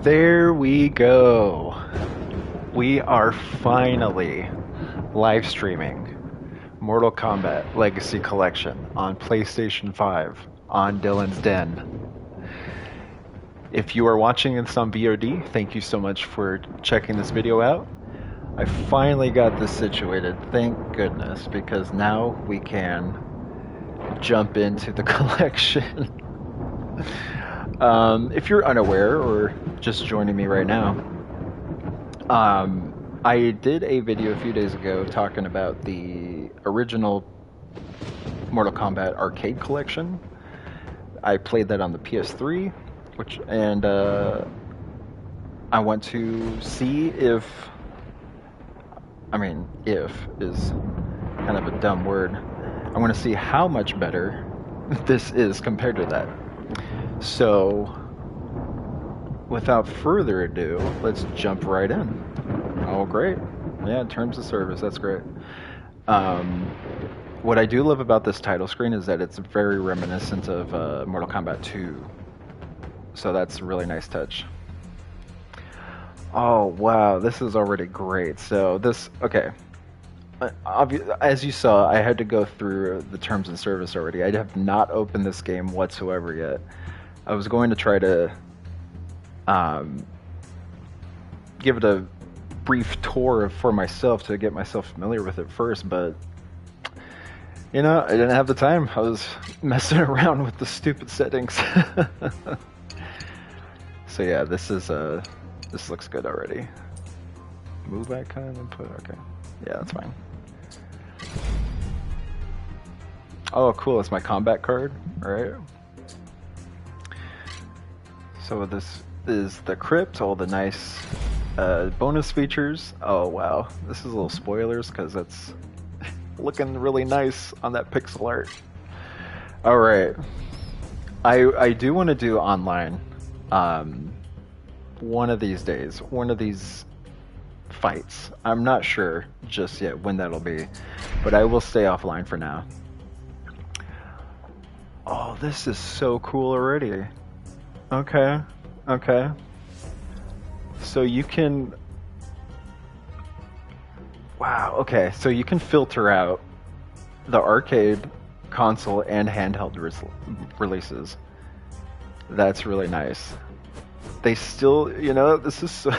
There we go. We are finally live streaming Mortal Kombat Legacy Collection on PlayStation 5 on Dylan's Den. If you are watching this on VOD, thank you so much for checking this video out. I finally got this situated, thank goodness, because now we can jump into the collection. If you're unaware or just joining me right now, I did a video a few days ago talking about the original Mortal Kombat arcade collection. I played that on the PS3, and I want to see if if is kind of a dumb word. I want to see how much better this is compared to that. So, without further ado, let's jump right in. Oh, great. Yeah, terms of service, that's great. What I do love about this title screen is that it's very reminiscent of Mortal Kombat 2. So that's a really nice touch. Oh, wow, this is already great. So this, okay. As you saw, I had to go through the terms and service already. I have not opened this game whatsoever yet. I was going to try to give it a brief tour for myself to get myself familiar with it first, but you know, I didn't have the time. I was messing around with the stupid settings. So yeah, this looks good already. Move icon input, okay. Yeah, that's fine. Oh, cool, it's my combat card, alright. So this is the crypt, all the nice bonus features. Oh wow, this is a little spoilers because that's looking really nice on that pixel art. All right, I do want to do online one of these days, one of these fights. I'm not sure just yet when that'll be, but I will stay offline for now. Oh, this is so cool already. Okay, okay. So you can... Wow, okay. So you can filter out the arcade, console, and handheld releases. That's really nice. They still, you know, this is so...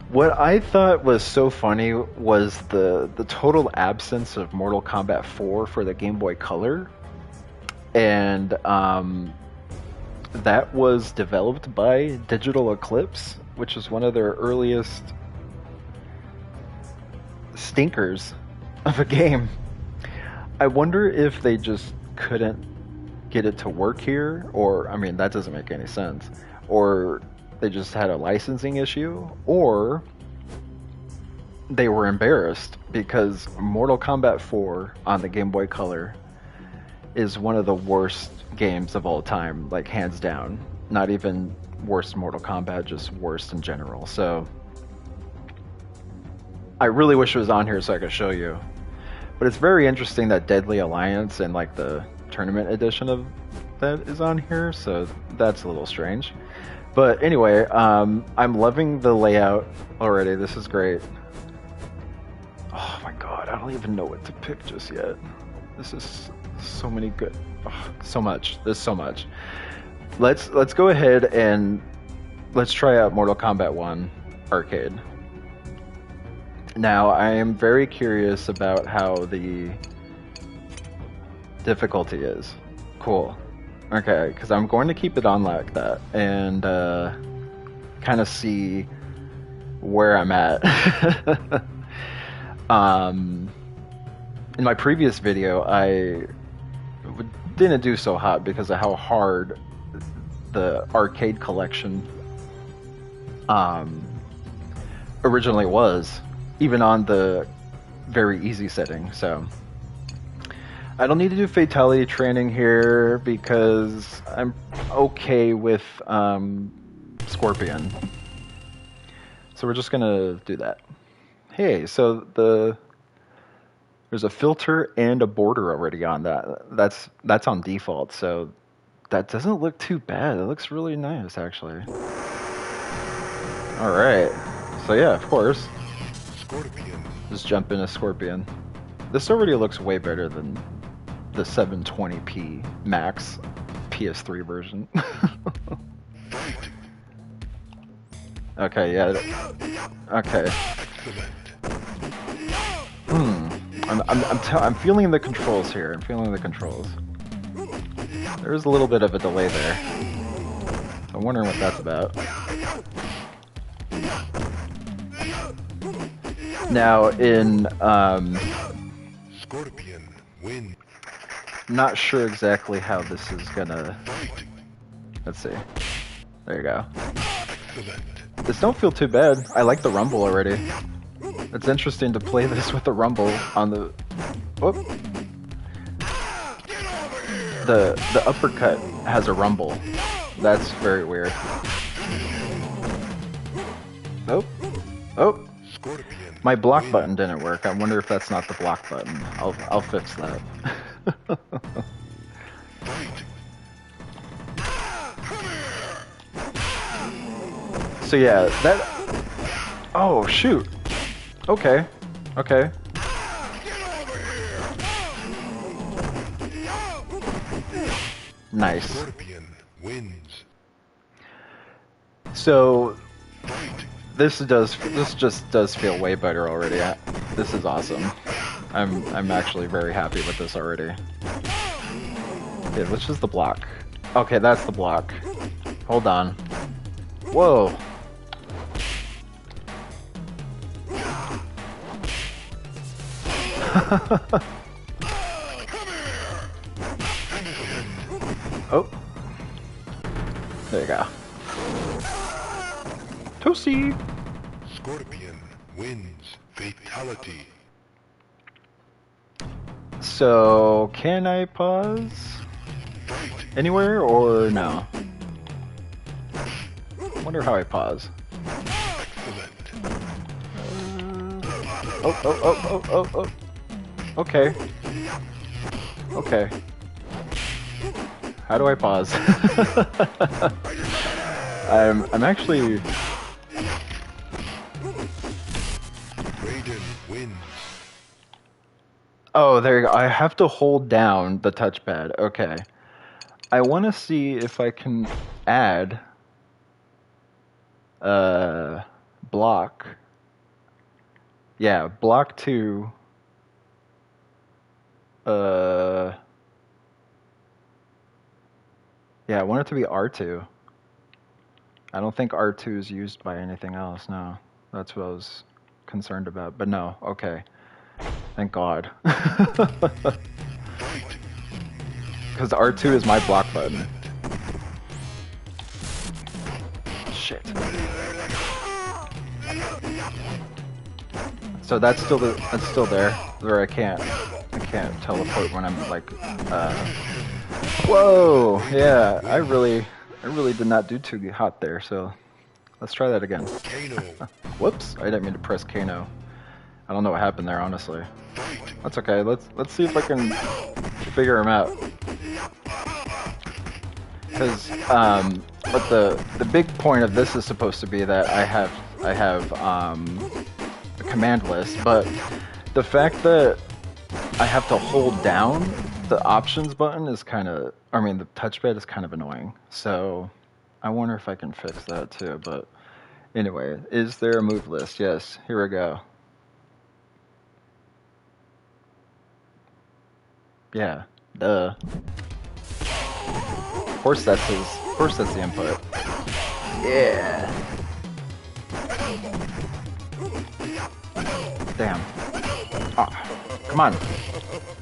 What I thought was so funny was the total absence of Mortal Kombat 4 for the Game Boy Color. And that was developed by Digital Eclipse, which is one of their earliest stinkers of a game. I wonder if they just couldn't get it to work here, or, I mean, that doesn't make any sense. Or they just had a licensing issue, or they were embarrassed because Mortal Kombat 4 on the Game Boy Color is one of the worst games of all time, like hands down. Not even worst Mortal Kombat, just worst in general. So I really wish it was on here so I could show you. But it's very interesting that Deadly Alliance and like the tournament edition of that is on here, so that's a little strange. But anyway, I'm loving the layout already. This is great. Oh my god, I don't even know what to pick just yet. This is so many good, so much. There's so much. Let's go ahead and let's try out Mortal Kombat 1 arcade. Now I am very curious about how the difficulty is. Cool. Okay, because I'm going to keep it on like that and kind of see where I'm at. In my previous video, I didn't do so hot because of how hard the arcade collection originally was, even on the very easy setting. So I don't need to do fatality training here because I'm okay with Scorpion. So we're just gonna do that. Hey, so there's a filter and a border already on that. That's on default, so that doesn't look too bad. It looks really nice, actually. Alright. So yeah, of course. Scorpion. Just jump into Scorpion. This already looks way better than the 720p max PS3 version. Okay, yeah. Okay. I'm feeling the controls here. I'm feeling the controls. There's a little bit of a delay there. I'm wondering what that's about. Now in Scorpion win. Not sure exactly how this is gonna. Let's see. There you go. This don't feel too bad. I like the rumble already. It's interesting to play this with the rumble on the. Whoop. The uppercut has a rumble. That's very weird. Oh. Oh. My block button didn't work. I wonder if that's not the block button. I'll fix that. So yeah, that. Oh shoot. Okay. Okay. Nice. So this just does feel way better already. This is awesome. I'm actually very happy with this already. Okay, which is the block? Okay, that's the block. Hold on. Whoa. Oh. There you go. Toasty! Scorpion wins. Fatality. So, can I pause? Anywhere or no? Wonder how I pause. Oh. Okay. Okay. How do I pause? I'm actually. Oh, there you go. I have to hold down the touchpad. Okay. I want to see if I can add block. Yeah, block to yeah, I want it to be R2. I don't think R2 is used by anything else, no. That's what I was concerned about, but no, okay. Thank God. Because R2 is my block button. Shit. So that's still there, where I can't teleport when I'm like whoa, yeah, I really did not do too hot there, so let's try that again. Whoops, I didn't mean to press Kano. I don't know what happened there, honestly. That's okay. Let's see if I can figure him out. Because but the big point of this is supposed to be that I have a command list, but the fact that I have to hold down the options button is kind of, I mean, the touchpad is kind of annoying. So I wonder if I can fix that too. But anyway, is there a move list? Yes. Here we go. Yeah, duh. Of course that's the input. Yeah. Damn. Ah, come on.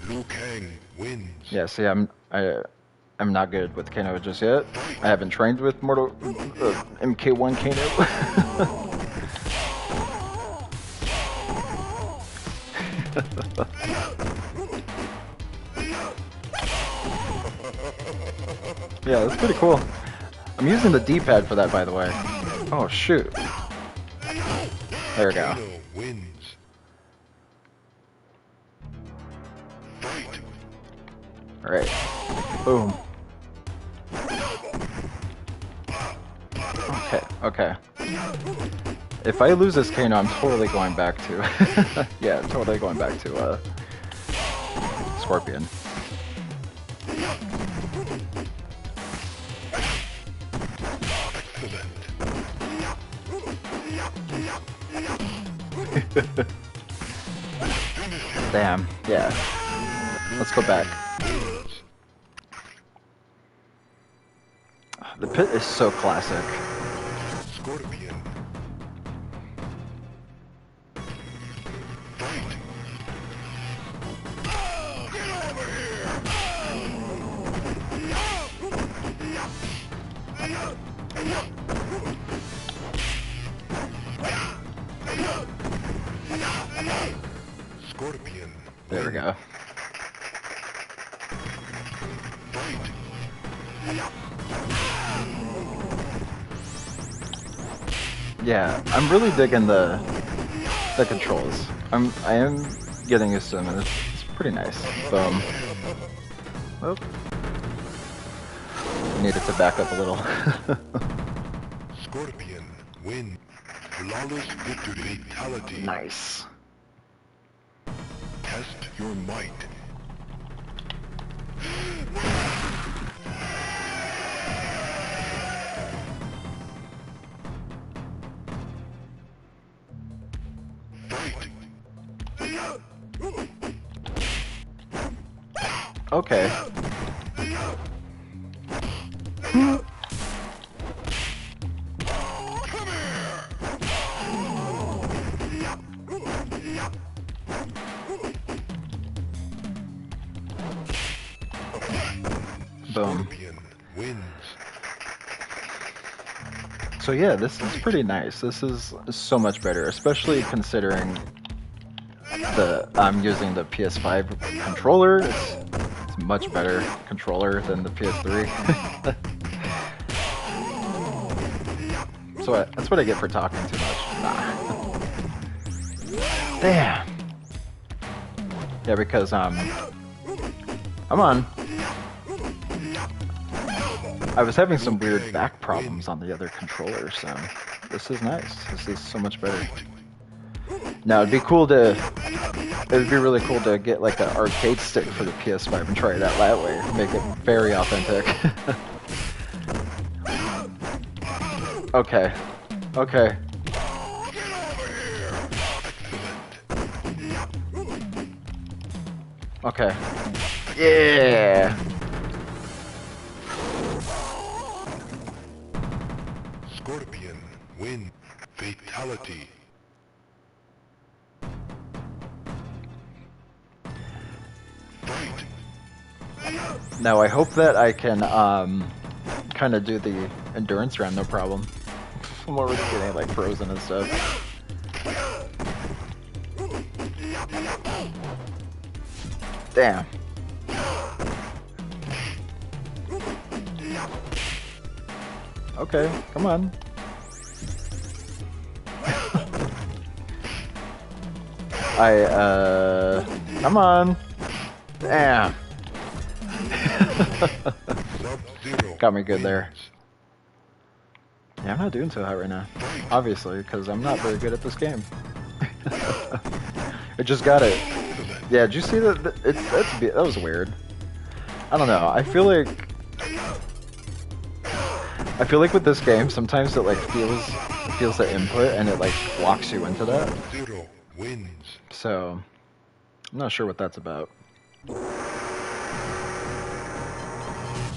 Liu Kang wins. Yeah, see, I'm not good with Kano just yet. I haven't trained with MK1 Kano. Yeah, that's pretty cool. I'm using the D-pad for that, by the way. Oh, shoot. There we go. Alright. Boom. Okay. If I lose this Kano, I'm totally going back to... yeah, totally going back to, Scorpion. Damn, yeah. Let's go back. The pit is so classic. Scorpion. Fight. Get over here. Scorpion. There we go. Fight. Yeah, I'm really digging the controls. I am getting used to them, and it's pretty nice. Boom. Oh. Needed to back up a little. Scorpion. Win. Flawless victory. Fatality. Nice. Test your might. Okay. Boom. So yeah, this is pretty nice. This is so much better, especially considering I'm using the PS5 controller. It's much better controller than the PS3. So that's what I get for talking too much. Nah. Damn. Yeah, because come on. I was having some weird back problems on the other controller, so this is nice. This is so much better. Now it'd be really cool to get like an arcade stick for the PS5 and try it out that way. Make it very authentic. Okay. Okay. Okay. Yeah! Scorpion. Win. Fatality. Now I hope that I can kind of do the endurance round no problem. I'm already getting like frozen and stuff. Damn. Okay, come on. Come on. Damn. Got me good there. Yeah, I'm not doing so hot right now. Obviously, because I'm not very good at this game. I just got it. Yeah, did you see that? That was weird. I don't know. I feel like with this game, sometimes it like feels the input and it like locks you into that. So I'm not sure what that's about.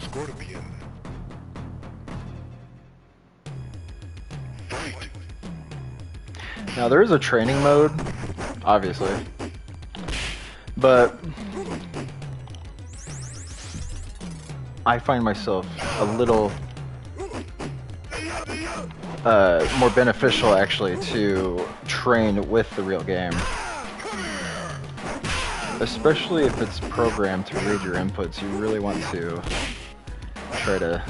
Scorpion. Fight. Now there is a training mode, obviously, but I find myself a little more beneficial actually to train with the real game. Especially if it's programmed to read your inputs, you really want to try to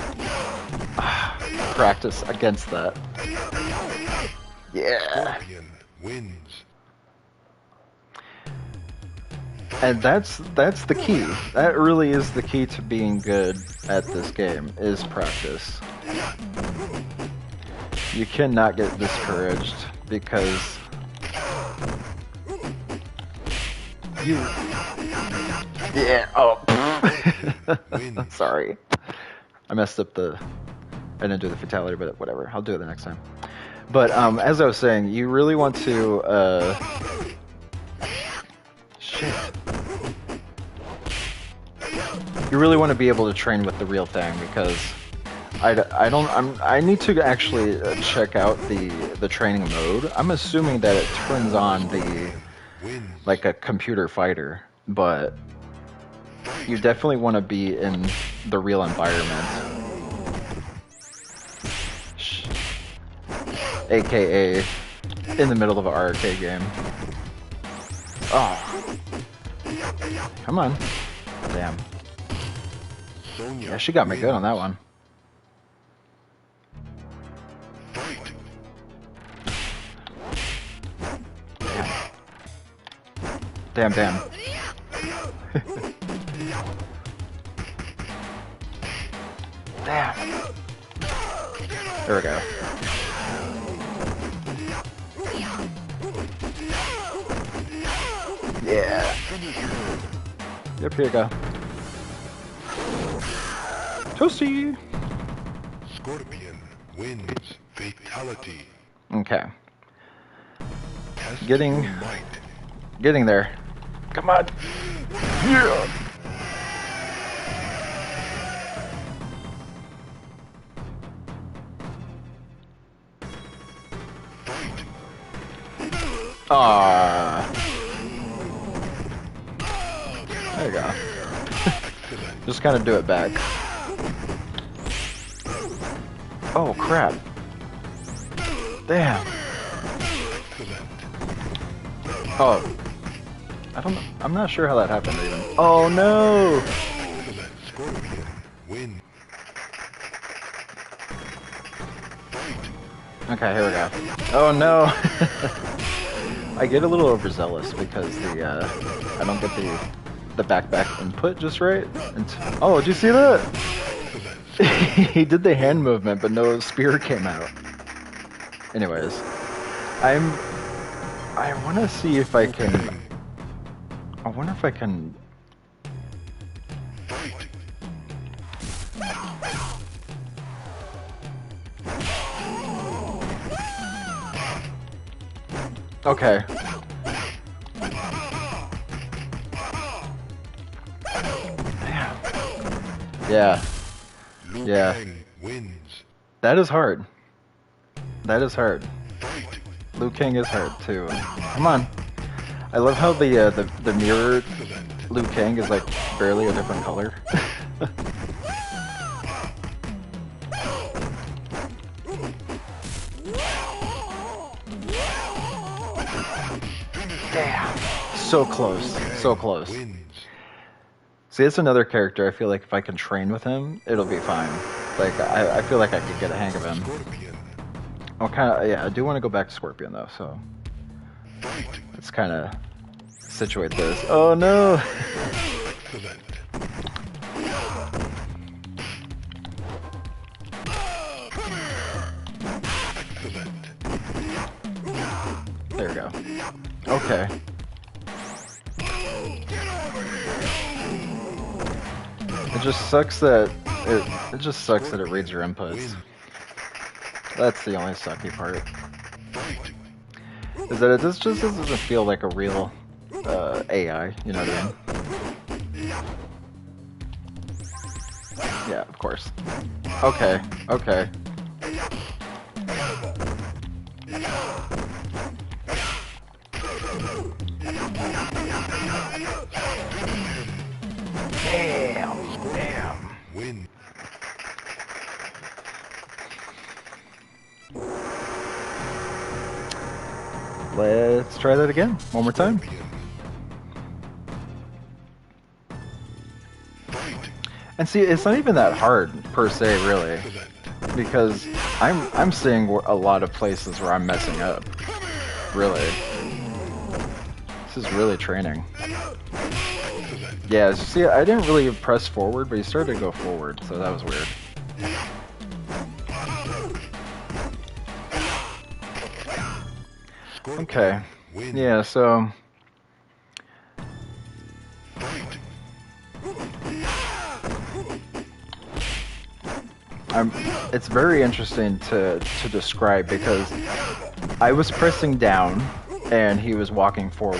practice against that. Yeah. Wins. And that's the key. That really is the key to being good at this game, is practice. You cannot get discouraged because you. Yeah. Oh. Sorry. I messed up the. I didn't do the fatality, but whatever. I'll do it the next time. But as I was saying, you really want to. Shit. You really want to be able to train with the real thing because I need to actually check out the training mode. I'm assuming that it turns on the like a computer fighter, but you definitely want to be in the real environment, aka in the middle of an arcade game. Oh, come on, damn. Yeah, she got me good on that one. Damn, damn. Damn. There we go. Yeah. Yep, here you go. Toasty! Scorpion wins. Fatality. Okay. Test Getting your might. there. Come on. Yeah. Ah. There you go. Just kind of do it back. Oh crap. Damn. Oh. I don't know. I'm not sure how that happened even. Oh no! Scorpion win. Okay, here we go. Oh no! I get a little overzealous because I don't get the back input just right. Oh, did you see that? He did the hand movement, but no spear came out. Anyways, I want to see if I can. I wonder if I can. Okay. Damn. Yeah. Yeah. Wins. That is hard. That is hard. Liu Kang is hard too. Come on. I love how the mirrored Liu Kang is like barely a different color. Damn. So close. So close. See, it's another character I feel like if I can train with him, it'll be fine. Like, I feel like I could get a hang of him. I'm yeah, I do want to go back to Scorpion though, so let's kind of situate this. Oh no! There we go. Okay. It just sucks that it just sucks that it reads your inputs. That's the only sucky part. Is that it just doesn't feel like a real AI, you know what I mean? Yeah, of course. Okay, okay. Damn. Win. Let's try that again. One more time. And see, it's not even that hard per se, really, because I'm seeing a lot of places where I'm messing up. Really, this is really training. Yeah, see, I didn't really press forward, but he started to go forward, so that was weird. Okay. Wins. Yeah, so Fight. it's very interesting to describe because I was pressing down and he was walking forward.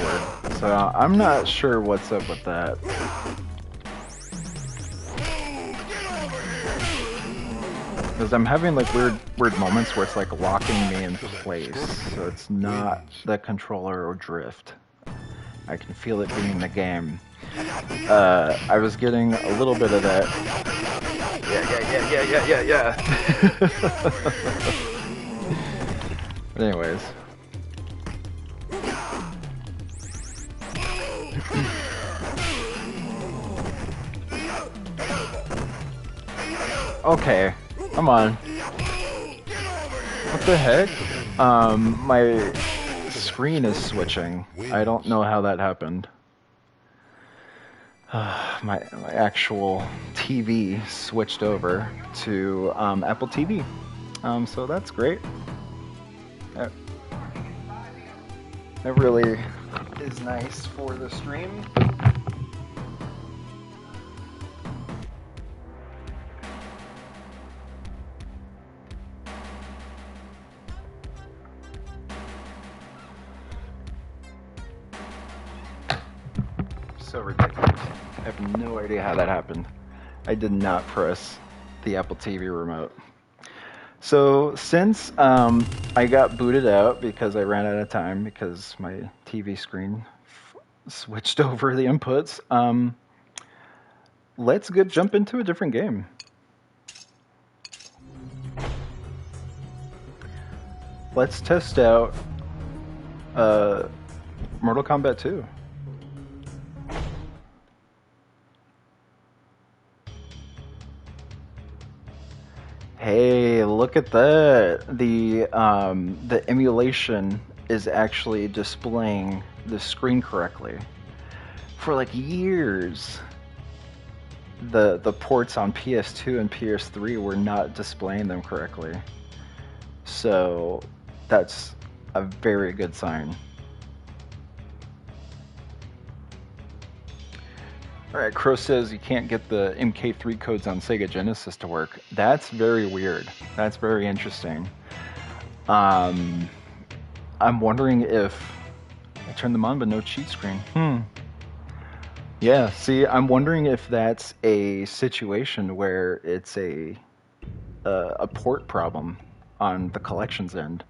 So I'm not sure what's up with that. Because I'm having like weird moments where it's like locking me in place. So it's not the controller or drift. I can feel it being the game. I was getting a little bit of that. Yeah. But anyways. Okay, come on. What the heck? My screen is switching. I don't know how that happened. My actual TV switched over to Apple TV. So that's great. That really is nice for the stream. So ridiculous. I have no idea how that happened. I did not press the Apple TV remote. So since I got booted out because I ran out of time because my TV screen switched over the inputs, let's jump into a different game. Let's test out Mortal Kombat 2. Hey, look at that. The emulation is actually displaying the screen correctly. For like years, the ports on PS2 and PS3 were not displaying them correctly. So that's a very good sign. Alright, Crow says you can't get the MK3 codes on Sega Genesis to work. That's very weird. That's very interesting. I'm wondering if I turned them on but no cheat screen. Yeah, see, I'm wondering if that's a situation where it's a port problem on the collections end.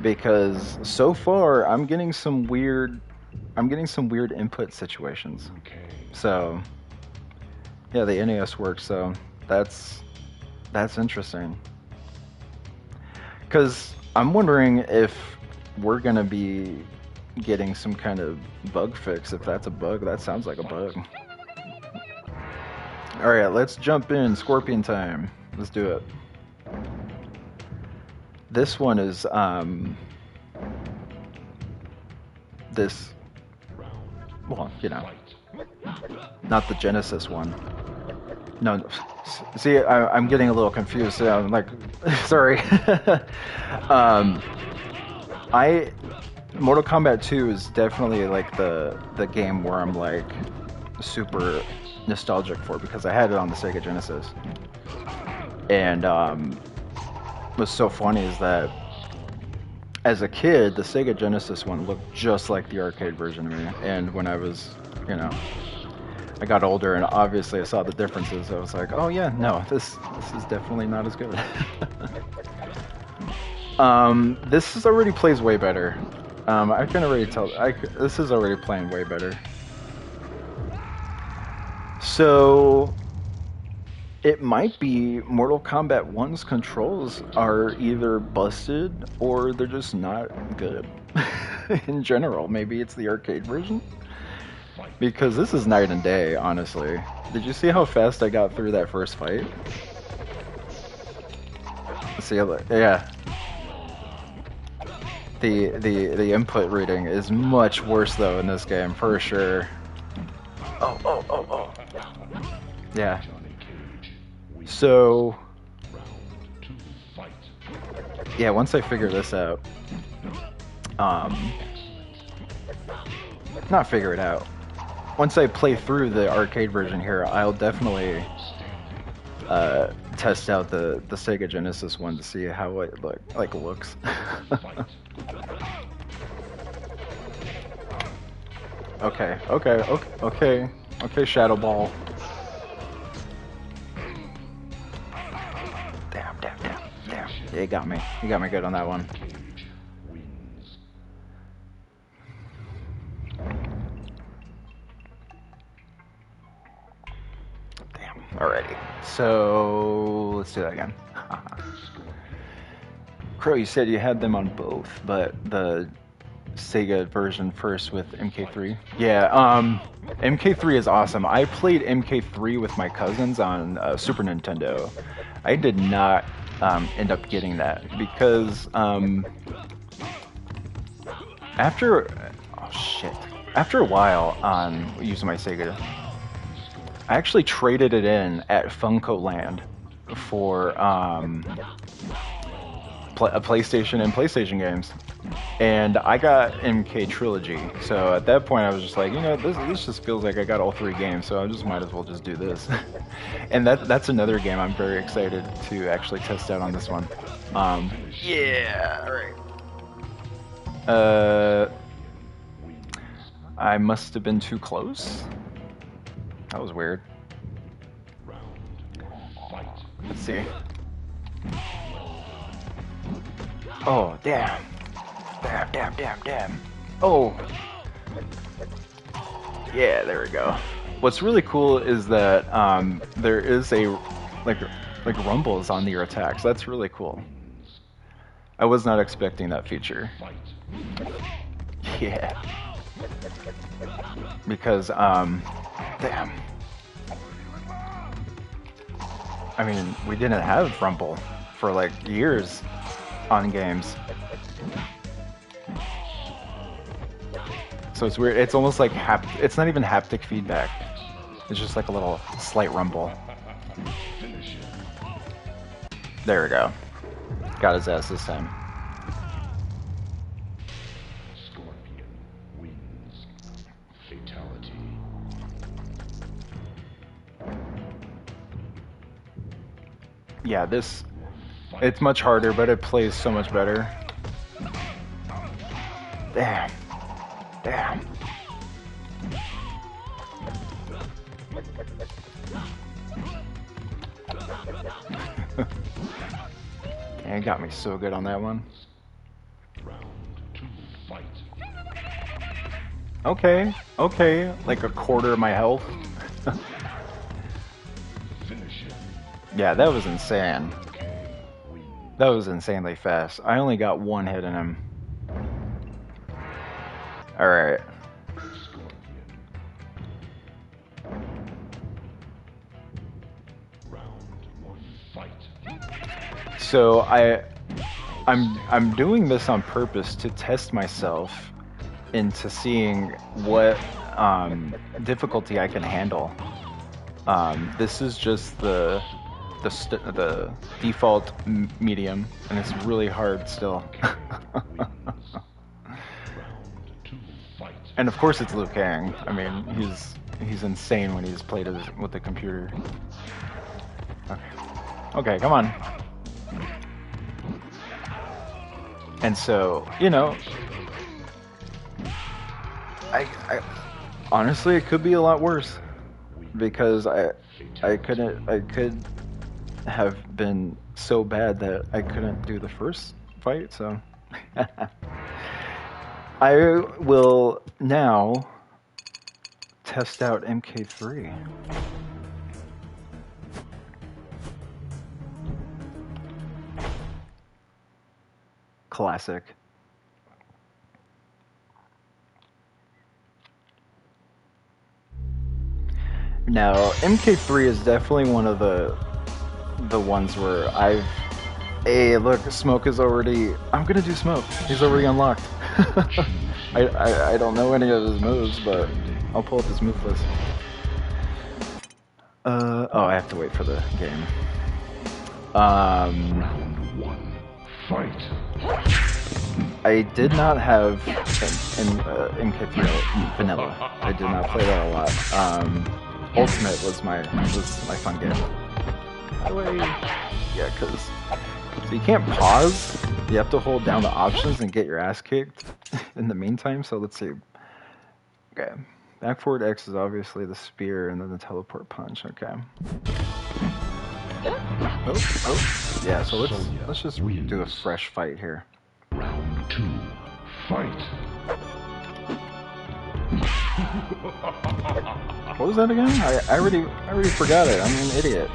Because so far I'm getting some weird input situations. Okay. So yeah, the NES works, so that's interesting. Cause I'm wondering if we're gonna be getting some kind of bug fix. If that's a bug, that sounds like a bug. Alright, let's jump in. Scorpion time. Let's do it. This one is this, well, you know, not the Genesis one. No, see, I'm getting a little confused. I'm like, sorry. Mortal Kombat 2 is definitely like the game where I'm like super nostalgic for, because I had it on the Sega Genesis. And what's so funny is that as a kid, the Sega Genesis one looked just like the arcade version of me. And when I was, you know, I got older and obviously I saw the differences. I was like, oh yeah, no, this is definitely not as good. This already plays way better. I can already tell. This is already playing way better. So it might be Mortal Kombat 1's controls are either busted or they're just not good. In general, maybe it's the arcade version. Because this is night and day, honestly. Did you see how fast I got through that first fight? See, yeah. The input reading is much worse though in this game, for sure. Oh. Yeah. So, yeah, once I figure this out, not figure it out. Once I play through the arcade version here, I'll definitely test out the Sega Genesis one to see how it looks. Okay, Shadow Ball. Damn. Yeah, you got me. You got me good on that one. Damn. Alrighty. So let's do that again. Crow, you said you had them on both, but the Sega version first with MK3. Yeah, MK3 is awesome. I played MK3 with my cousins on Super Nintendo. I did not end up getting that because after a while on using my Sega, I actually traded it in at Funko Land for a PlayStation and PlayStation games. And I got MK Trilogy, so at that point I was just like, you know, this just feels like I got all 3 games, so I just might as well just do this. And that's another game I'm very excited to actually test out on this one. Yeah, alright. I must have been too close. That was weird. Let's see. Oh, damn. Damn. Oh. Yeah, there we go. What's really cool is that there is a like rumbles on your attacks. That's really cool. I was not expecting that feature. Yeah. Because damn. I mean, we didn't have rumble for like years on games. So it's weird. It's almost like it's not even haptic feedback. It's just like a little slight rumble. There we go. Got his ass this time. Scorpion wins. Fatality. Yeah, it's much harder, but it plays so much better. Damn. It got me so good on that one. Round 2, fight. Okay, like a quarter of my health. Finish it. Yeah, that was insane. That was insanely fast. I only got 1 hit in him. Alright. So I'm doing this on purpose to test myself into seeing what difficulty I can handle. This is just the default medium, and it's really hard still. And of course it's Liu Kang. I mean, he's insane when he's played with the computer. Okay, come on. And so, you know, I honestly, it could be a lot worse because I could have been so bad that I couldn't do the first fight. So I will now test out MK3. Classic. Now, MK3 is definitely one of the ones where hey, look, Smoke is already... I'm gonna do Smoke. He's already unlocked. I don't know any of his moves, but I'll pull up his move list. Oh, I have to wait for the game. Round 1, fight. I did not have in vanilla. I did not play that a lot. Ultimate was my fun game. How do I? Yeah, because so you can't pause. You have to hold down the options and get your ass kicked in the meantime. So let's see. Okay, back forward X is obviously the spear, and then the teleport punch. Okay. Oh, yeah. So let's just do a fresh fight here. Round 2, fight. What was that again? I already forgot it. I'm an idiot.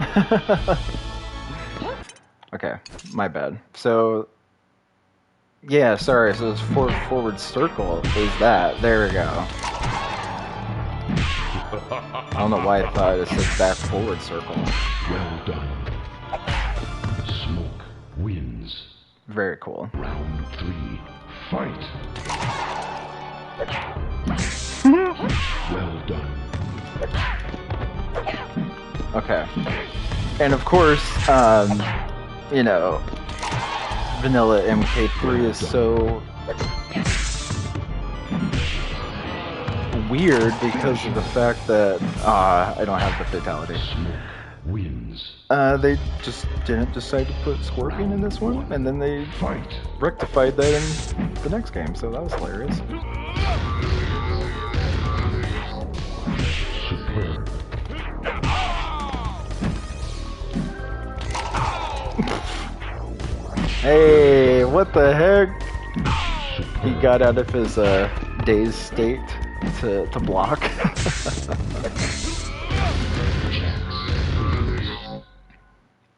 Okay, my bad. So yeah, sorry. So it's forward circle is that? There we go. I don't know why I thought it said back forward circle. Well done. Smoke wins. Very cool. Round 3, fight. Well done. Okay. And of course, you know, vanilla MK3 is so weird because of the fact that I don't have the fatality. Smoke wins. They just didn't decide to put Scorpion in this one, and then they Fight. rectified that in the next game, so that was hilarious. Superb. Hey, what the heck? He got out of his dazed state to block.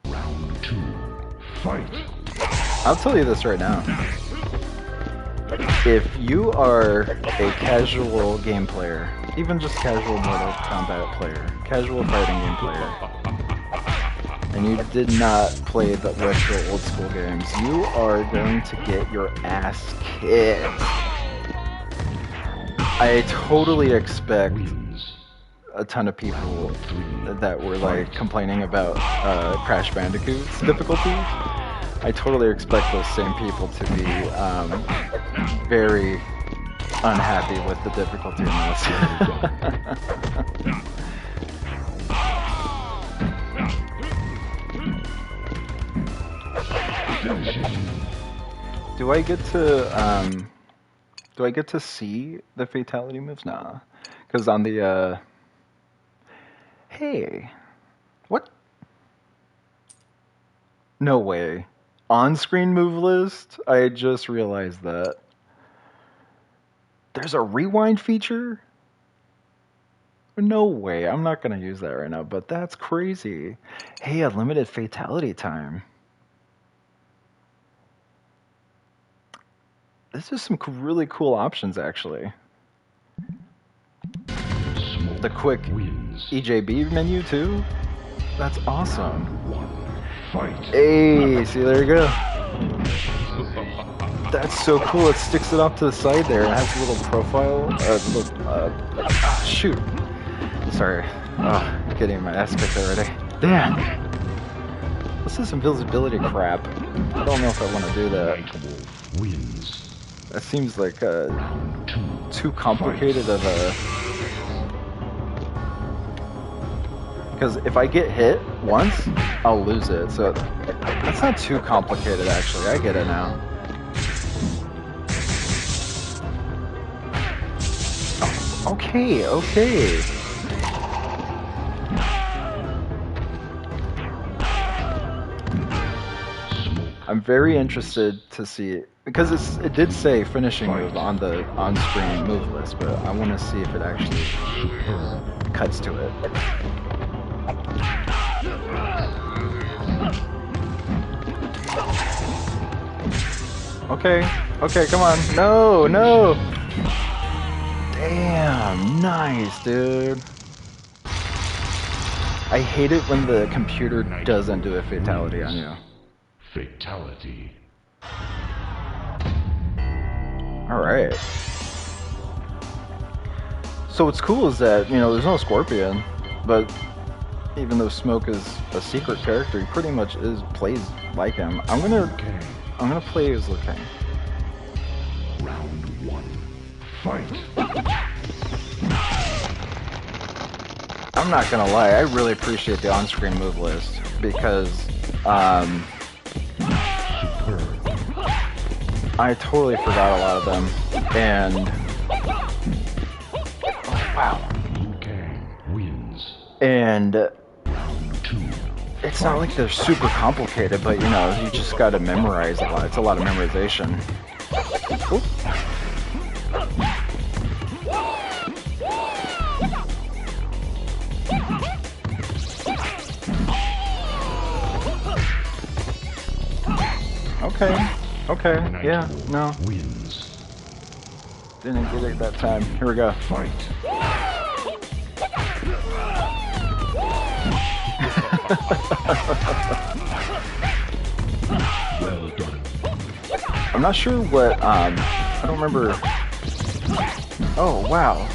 Round 2, fight. I'll tell you this right now. If you are a casual game player, even just casual Mortal Kombat player, casual fighting game player, and you did not play the retro old school games, you are going to get your ass kicked. I totally expect a ton of people that were like complaining about Crash Bandicoot's difficulty. I totally expect those same people to be very unhappy with the difficulty in this. Do I get to see the fatality moves? Nah, because on the hey, what? No way. On-screen move list? I just realized that. There's a rewind feature? No way. I'm not gonna use that right now, but that's crazy. Hey, a limited fatality time. This is some really cool options, actually. The quick EJB menu, too? That's awesome. Hey, see, there you go. That's so cool. It sticks it off to the side there. It has a little profile. Shoot. Sorry. Getting my ass kicked already. Damn. This is some invisibility crap. I don't know if I want to do that. That seems like too complicated of a... Because if I get hit once, I'll lose it. So that's not too complicated, actually. I get it now. Oh, okay, okay. I'm very interested to see, because it did say finishing move on the on-screen move list, but I want to see if it actually cuts to it. Okay, okay, come on. No, no. Damn, nice, dude. I hate it when the computer doesn't do a fatality on you. Fatality. Alright. So what's cool is that, you know, there's no Scorpion, but even though Smoke is a secret character, he pretty much plays like him. I'm gonna play as Liu Kang. Fight. I'm not gonna lie, I really appreciate the on-screen move list because I totally forgot a lot of them, and oh, wow. Liu Kang wins. And 2. it's not like they're super complicated, but you know, you just gotta memorize a lot. It's a lot of memorization. Oop. Okay. Okay. Yeah. No. Wins. Didn't get it that time. Here we go. Fight. Well done. I'm not sure what. I don't remember. Oh wow.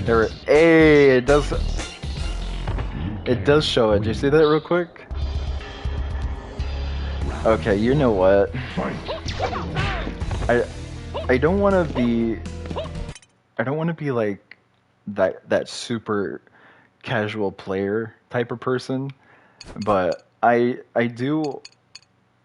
There. Hey, it does. It does show it. Do you see that real quick? Okay, you know what? I don't want to be. I don't want to be like that super casual player type of person, but I do,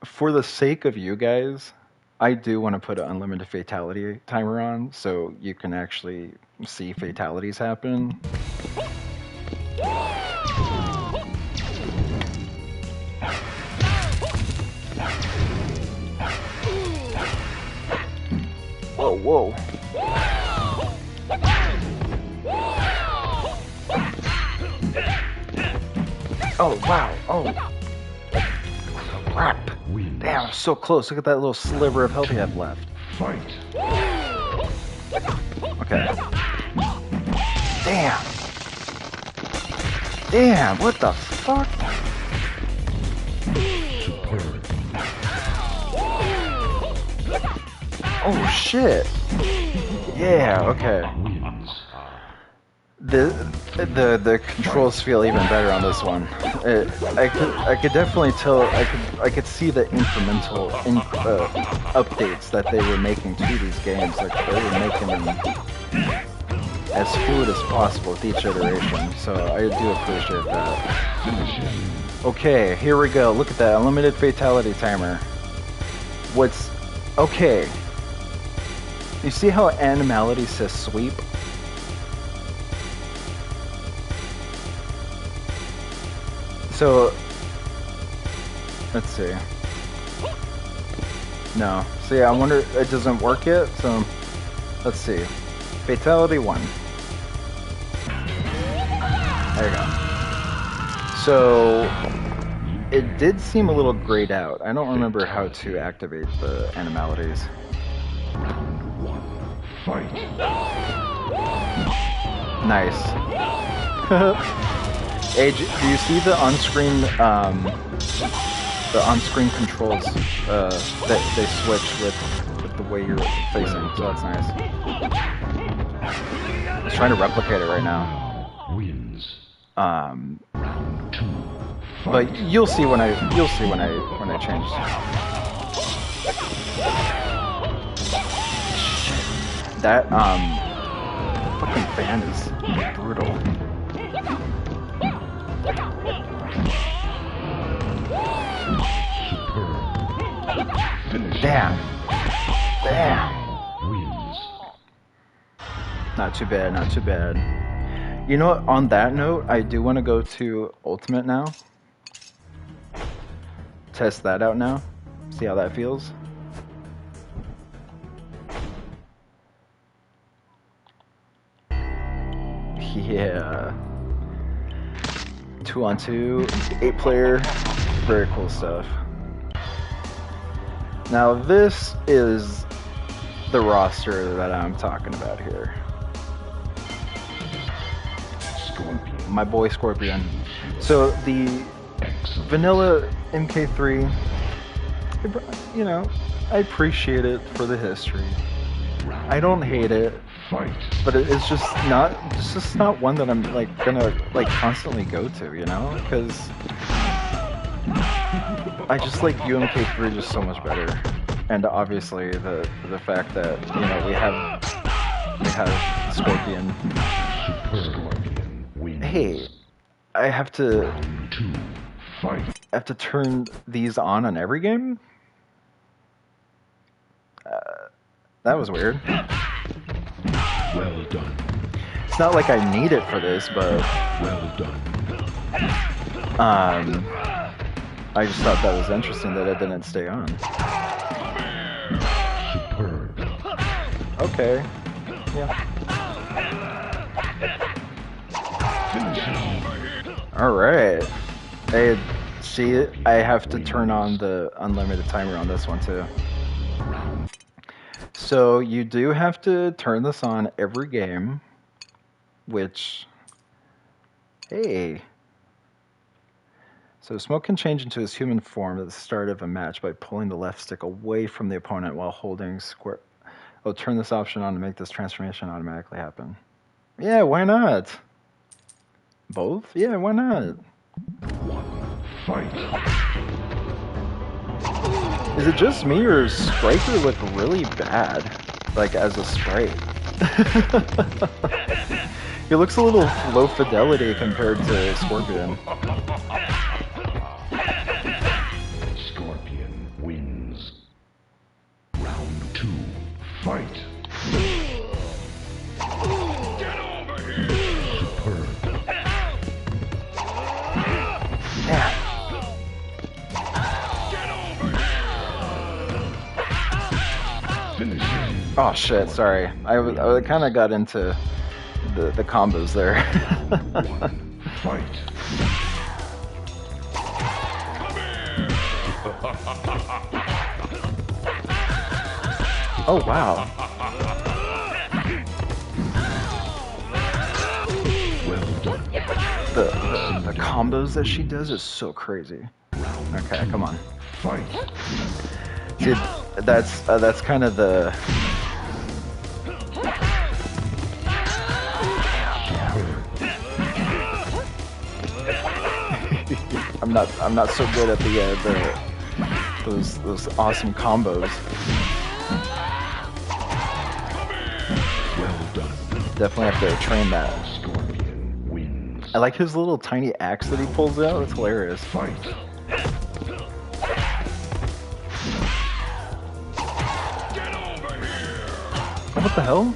for the sake of you guys, I do want to put an unlimited fatality timer on so you can actually see fatalities happen. Whoa, whoa. Oh, wow. Oh. Crap. Damn, I'm so close. Look at that little sliver of health you have left. Fight. Okay. Damn. Damn, what the fuck? Superb. Oh, shit. Yeah, okay. Wins. The controls feel even better on this one. I could definitely tell. I could see the incremental updates that they were making to these games. Like they were making them as fluid as possible with each iteration. So I do appreciate that. Okay, here we go. Look at that unlimited fatality timer. What's okay? You see how animality says sweep? So, let's see. No. See, I wonder, it doesn't work yet, so, let's see. Fatality 1. There you go. So, it did seem a little grayed out. I don't remember how to activate the animalities. Fight. Nice. Hey, do you see the on-screen controls that they switch with the way you're facing? So that's nice. I was trying to replicate it right now. Wins. But you'll see when I change. That fucking fan is brutal. Damn. Damn. Wins. Not too bad, not too bad. You know what, on that note, I do want to go to Ultimate now. Test that out now. See how that feels. Yeah. 2-on-2, 8-player, very cool stuff. Now this is the roster that I'm talking about here. Scorpion. My boy Scorpion. So the Excellent. vanilla MK3, you know, I appreciate it for the history. I don't hate it. Fight. But it's just not one that I'm like gonna like constantly go to, you know, because I just like UMK3 just so much better, and obviously the fact that we have Scorpion. Scorpion wins. Hey, I have to Round 2. Fight. I have to turn these on every game. That was weird. Well done. It's not like I need it for this, but Well done. I just thought that was interesting that it didn't stay on. Superb. Okay. Yeah. Finish him. Alright. See, I have to turn on the unlimited timer on this one too. So you do have to turn this on every game, which, hey. So Smoke can change into his human form at the start of a match by pulling the left stick away from the opponent while holding square. Oh, turn this option on to make this transformation automatically happen. Yeah, why not? Both? Yeah, why not? Fight. Is it just me or does Striker look really bad? Like as a sprite? He looks a little low fidelity compared to Scorpion. Scorpion wins. Round 2. Fight. Superb. Yeah. Finish him. Oh shit, sorry. I kind of got into the combos there. Fight. Oh wow. Well done. The combos that she does is so crazy. Okay, come on. Fight. See, that's kind of the. I'm not so good at those awesome combos. Well done. Definitely have to train that. Scorpion wins. I like his little tiny axe that he pulls out. It's hilarious. Fight. What the hell?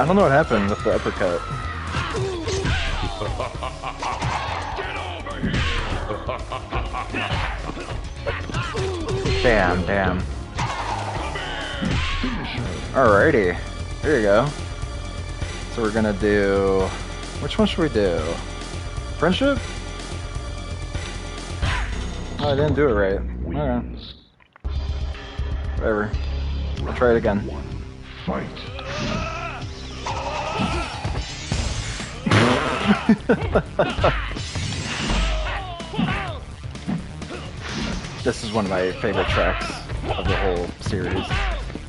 I don't know what happened with the uppercut. Damn. Alrighty. There you go. So we're gonna do... Which one should we do? Friendship? Oh, I didn't do it right. Okay. Whatever. I'll try it again. Fight. This is one of my favorite tracks of the whole series.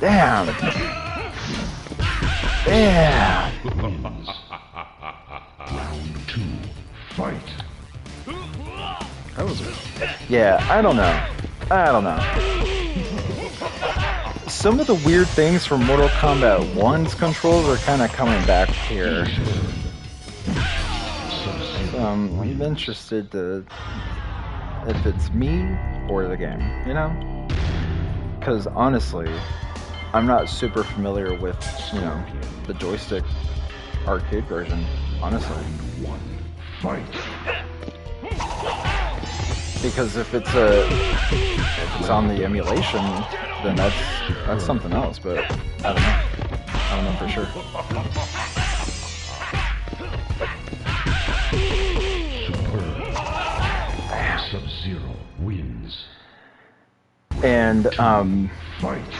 Damn! Round 2. Fight. That was... Yeah, I don't know. Some of the weird things from Mortal Kombat 1's controls are kind of coming back here. So I'm interested to... if it's me or the game, you know? Because honestly, I'm not super familiar with, the joystick arcade version, honestly. Fight. Because if it's on the emulation, then that's something else, but I don't know for sure. Sub-Zero wins. And Fight.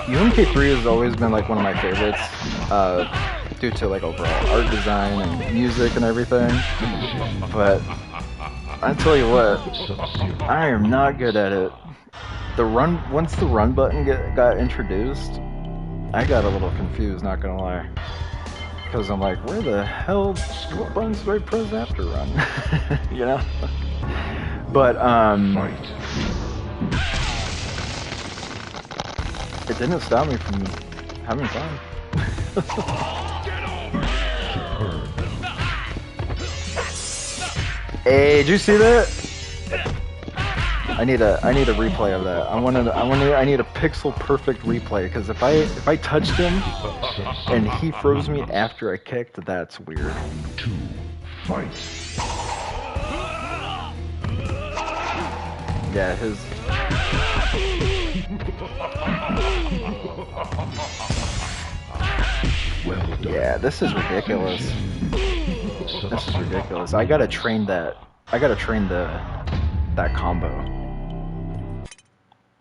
UMK3 has always been like one of my favorites, due to like overall art design and music and everything. But I tell you what, I am not good at it. Once the run button got introduced, I got a little confused, not gonna lie. Because I'm like, where the hell, what buttons do I press after run? You know? But Fight. it didn't stop me from having fun. Superb. Hey, did you see that? I need a replay of that. I need a pixel perfect replay, because if I touched him and he froze me after I kicked, that's weird. Round 2. Fight. Yeah, his. Well done. Yeah, this is ridiculous. This is ridiculous. I gotta train that. I gotta train that combo.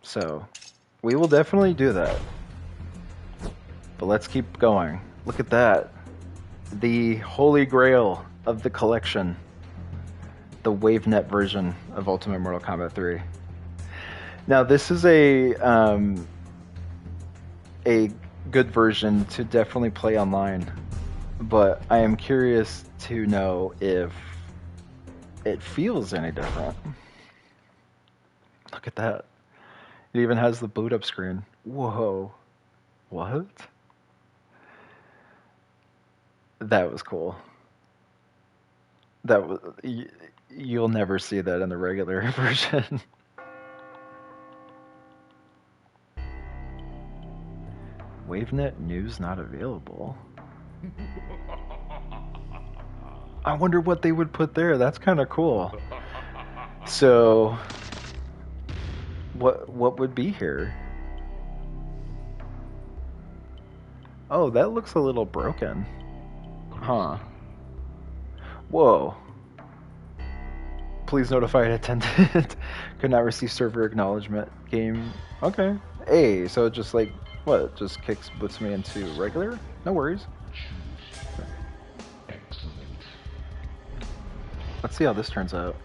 So, we will definitely do that. But let's keep going. Look at that. The holy grail of the collection. The WaveNet version of Ultimate Mortal Kombat 3. Now, this is a good version to definitely play online, but I am curious to know if it feels any different. Look at that. It even has the boot up screen. Whoa. What? That was cool. That was... You'll never see that in the regular version. WaveNet news not available. I wonder what they would put there. That's kind of cool. So, what would be here? Oh, that looks a little broken. Huh. Whoa. Please notify an attendant. Could not receive server acknowledgement. Game. Okay. Hey, so it just like, what? It just puts me into regular? No worries. Excellent. Let's see how this turns out.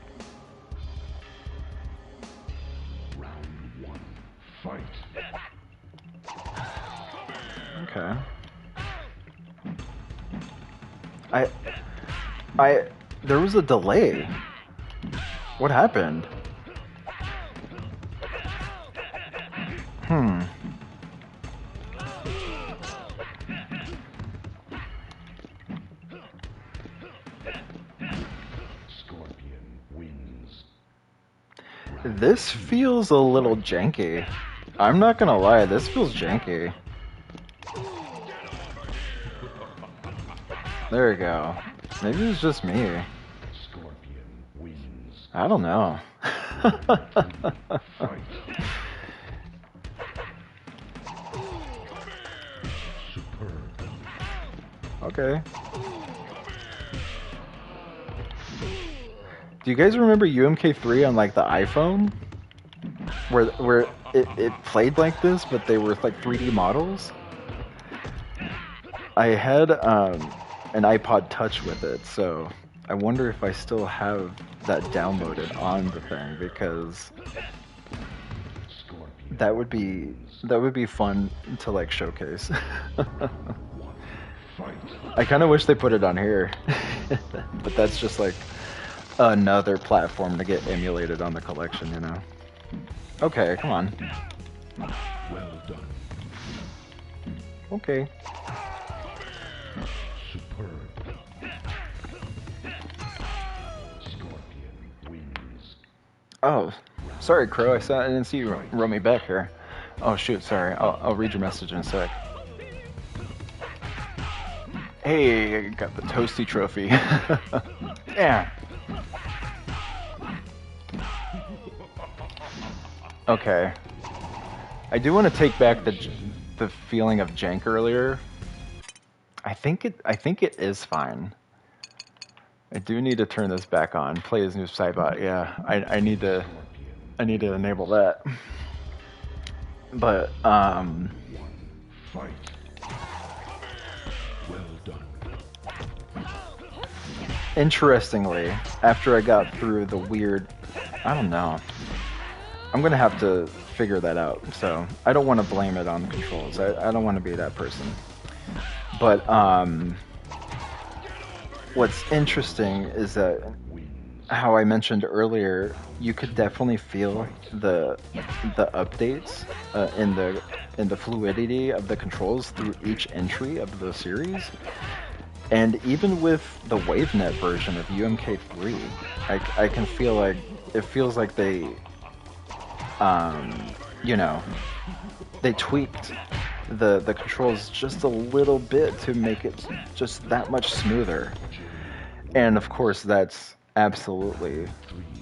Round 1. Fight. Okay. There was a delay. What happened? Scorpion wins. This feels a little janky. I'm not gonna lie, this feels janky. There we go. Maybe it's just me. Scorpion wins. I don't know. Fight. Superb. Okay. Do you guys remember UMK3 on like the iPhone? Where it played like this, but they were like 3D models? I had an iPod Touch with it, so I wonder if I still have that downloaded on the thing, because Scorpion. that would be fun to like showcase. Fight. I kind of wish they put it on here, but that's just like another platform to get emulated on the collection, you know. Okay, come on. Well done. Okay. Superb. Scorpion wins. Oh, sorry, Crow. I didn't see you roll me back here. Oh shoot, sorry. I'll read your message in a sec. Hey, I got the Toasty trophy. Yeah. Okay. I do want to take back the feeling of jank earlier. I think it is fine. I do need to turn this back on. Play as new Cybot. Yeah, I need to enable that. But Fight. Well done. interestingly, after I got through the weird, I don't know. I'm gonna have to figure that out. So I don't want to blame it on the controls. I don't want to be that person. But what's interesting is that how I mentioned earlier, you could definitely feel the updates in the fluidity of the controls through each entry of the series. And even with the WaveNet version of UMK3, I can feel like it feels like they, um, you know, they tweaked the controls just a little bit to make it just that much smoother. And of course, that's absolutely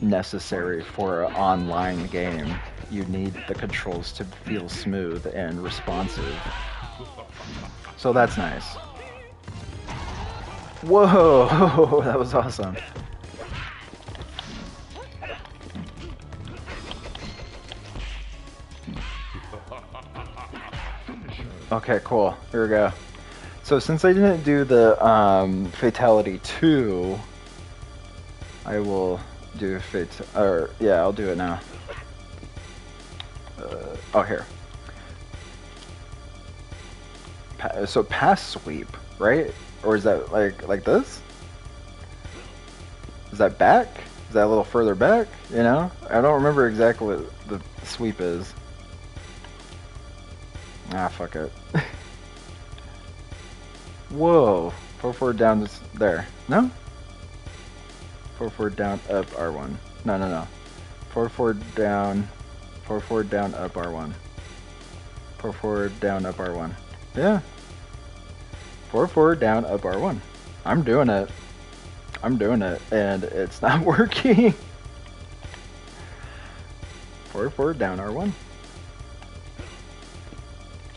necessary for an online game. You need the controls to feel smooth and responsive. So that's nice. Whoa, that was awesome. Okay, cool. Here we go. So since I didn't do the Fatality 2, I will do yeah, I'll do it now. Oh, here. So pass sweep, right? Or is that like this? Is that back? Is that a little further back? You know? I don't remember exactly what the sweep is. Ah, fuck it. Whoa. 4-4 down this there. No? 4-4 down up R1. No. 4-4 down. 4-4 down up R1. 4-4 down up R1. Yeah. 4-4 down up R1. I'm doing it. I'm doing it, and it's not working. 4-4 down R1.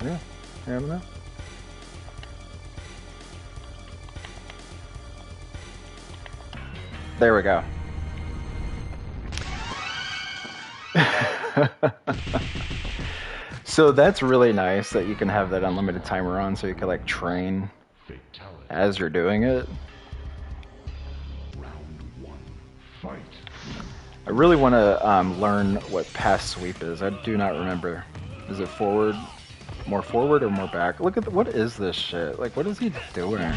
Yeah, I don't know. There we go. So that's really nice that you can have that unlimited timer on, so you can like train as you're doing it. Fight. I really want to learn what pass sweep is. I do not remember. Is it forward, more forward or more back? Look at what is this shit? Like, what is he doing?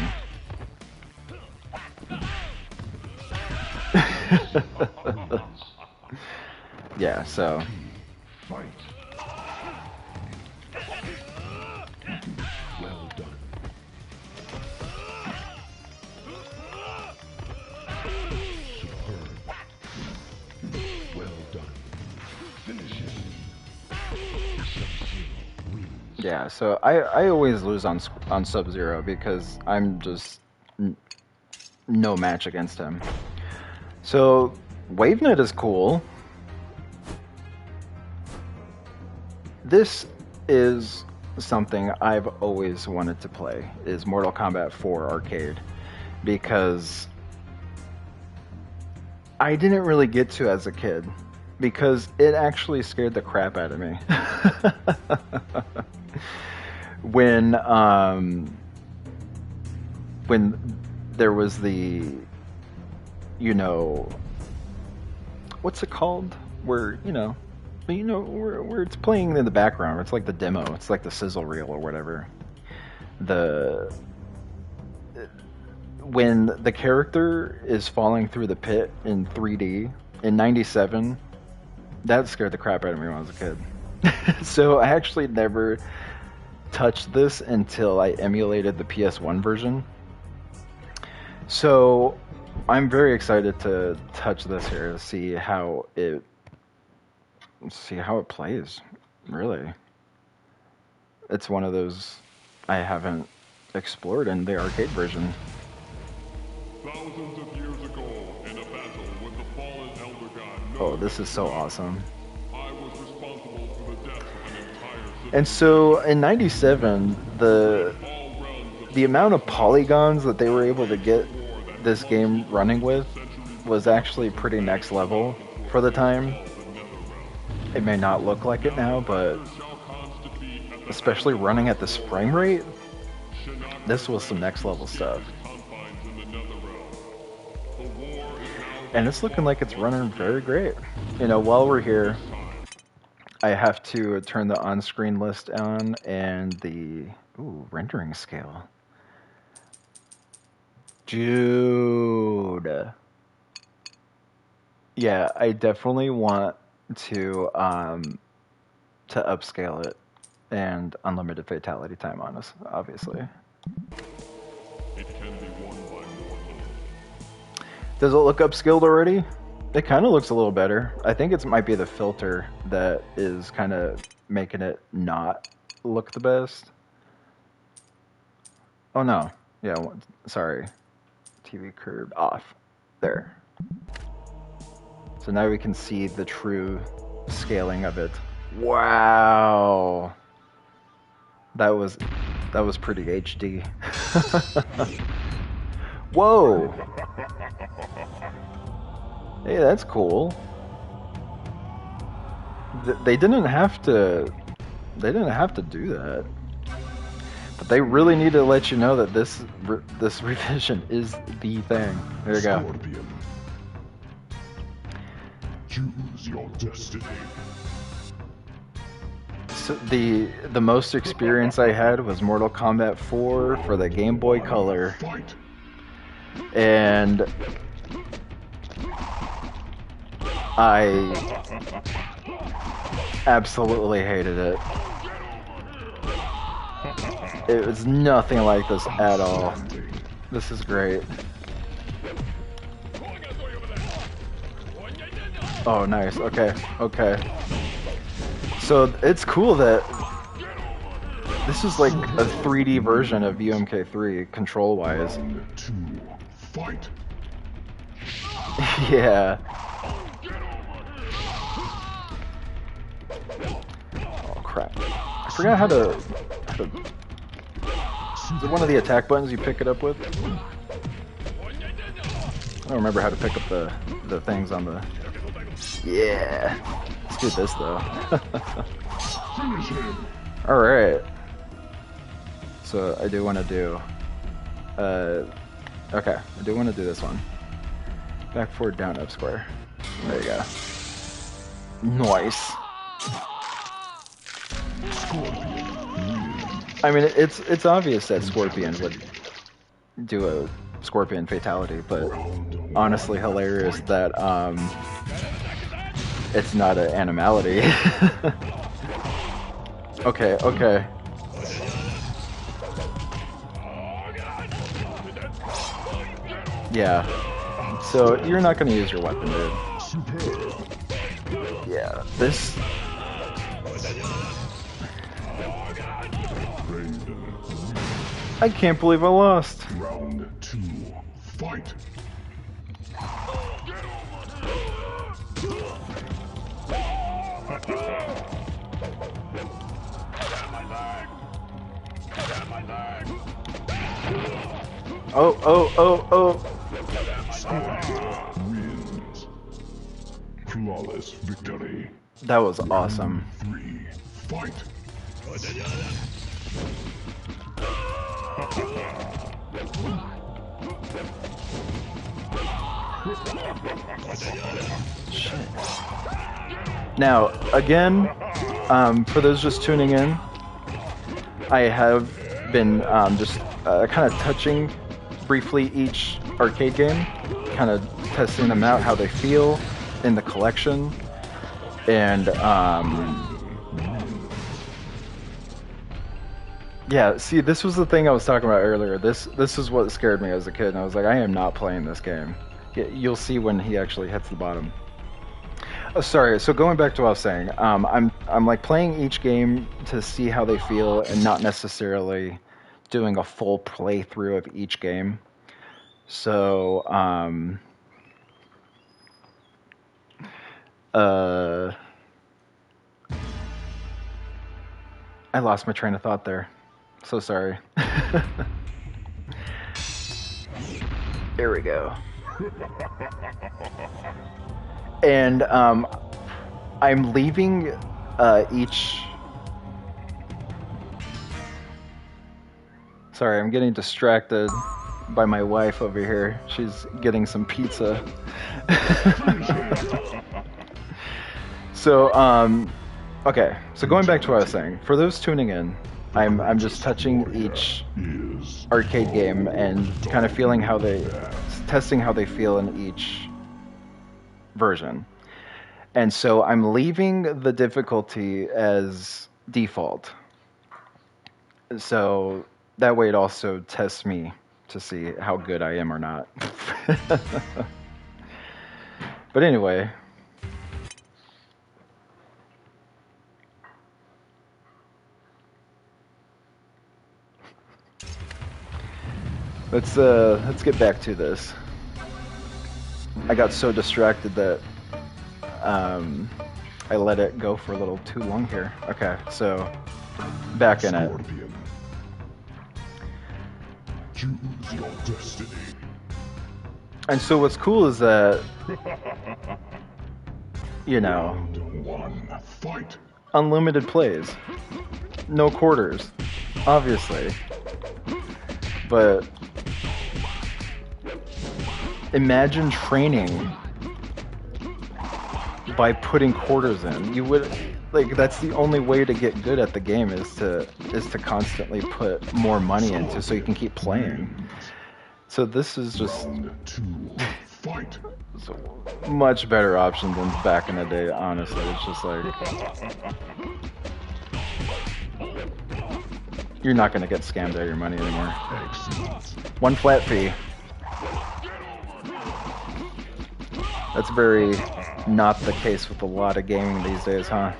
Yeah, so. Fight. Well done. Superb. Well done. Finish him. Sub-Zero wins. Yeah, so I always lose on Sub-Zero because I'm just no match against him. So WaveNet is cool. This is something I've always wanted to play, is Mortal Kombat 4 Arcade, because I didn't really get to as a kid, because it actually scared the crap out of me. When there was the, you know, what's it called? Where, where it's playing in the background. It's like the demo. It's like the sizzle reel or whatever. When the character is falling through the pit in 3D in '97, that scared the crap out of me when I was a kid. So I actually never touched this until I emulated the PS1 version. So I'm very excited to touch this here to see how it plays. Really, it's one of those I haven't explored in the arcade version. Thousands of years ago, in a battle with the fallen elder god, Oh, this is so awesome. I was responsible for the death of an entire city. And so in '97, the amount of polygons that they were able to get this game running with was actually pretty next level for the time. It may not look like it now, but especially running at this frame rate, this was some next level stuff. And it's looking like it's running very great. You know, while we're here, I have to turn the on-screen list on and the rendering scale. Dude. Yeah, I definitely want to upscale it and unlimited fatality time on us, obviously. It can be won by mortals. Does it look upscaled already? It kind of looks a little better. I think it might be the filter that is kind of making it not look the best. Oh no. Yeah, sorry. TV curve off. There. So now we can see the true scaling of it. Wow. That was pretty HD. Whoa. Hey, that's cool. They didn't have to do that. But they really need to let you know that this revision is the thing. There you go. Scorpion. Choose your destiny. So the most experience I had was Mortal Kombat 4 for the Game Boy Color, Fight. and I absolutely hated it. It was nothing like this at all. This is great. Oh, nice. Okay, okay. So it's cool that this is like a 3D version of UMK3 control-wise. Round 2. Fight. Yeah. Oh crap! I forgot how to. Is it one of the attack buttons you pick it up with? I don't remember how to pick up the things on the. Yeah. Let's do this though. Finish him. All right. So I do want to do. Okay, I do want to do this one. Back forward, down, up, square. There you go. Nice. I mean, it's obvious that Scorpion would do a Scorpion fatality, but honestly hilarious that it's not an animality. Okay, okay. Yeah. So you're not gonna use your weapon, dude. Yeah. This. I can't believe I lost. Round 2. Fight. Oh, oh, oh, oh. Wins. Flawless victory. That was awesome. 3. Fight. Shit. Now, again, for those just tuning in, I have been just kind of touching briefly each arcade game, kind of testing them out, how they feel in the collection, and yeah, see, this was the thing I was talking about earlier. This is what scared me as a kid, and I was like, I am not playing this game. You'll see when he actually hits the bottom. Oh, sorry. So going back to what I was saying, I'm like playing each game to see how they feel, and not necessarily doing a full playthrough of each game. So I lost my train of thought there. So sorry. There we go. And I'm leaving each. Sorry, I'm getting distracted by my wife over here. She's getting some pizza. So, okay. So going back to what I was saying, for those tuning in, I'm just touching each arcade game and kind of feeling how testing how they feel in version. And so I'm leaving the difficulty as default. So that way it also tests me to see how good I am or not. But anyway. Let's get back to this. I got so distracted that I let it go for a little too long here. Okay, so back in it. Scorpion. Choose your destiny. And so what's cool is that, you know, Round 1, fight. unlimited plays, no quarters, obviously. But imagine training by putting quarters in. You would, like, that's the only way to get good at the game is to constantly put more money into so you can keep playing. So this is just Round 2, fight. it's a much better option than back in the day, honestly. It's just like you're not gonna get scammed out of your money anymore. Excellent. One flat fee. That's very not the case with a lot of gaming these days, huh?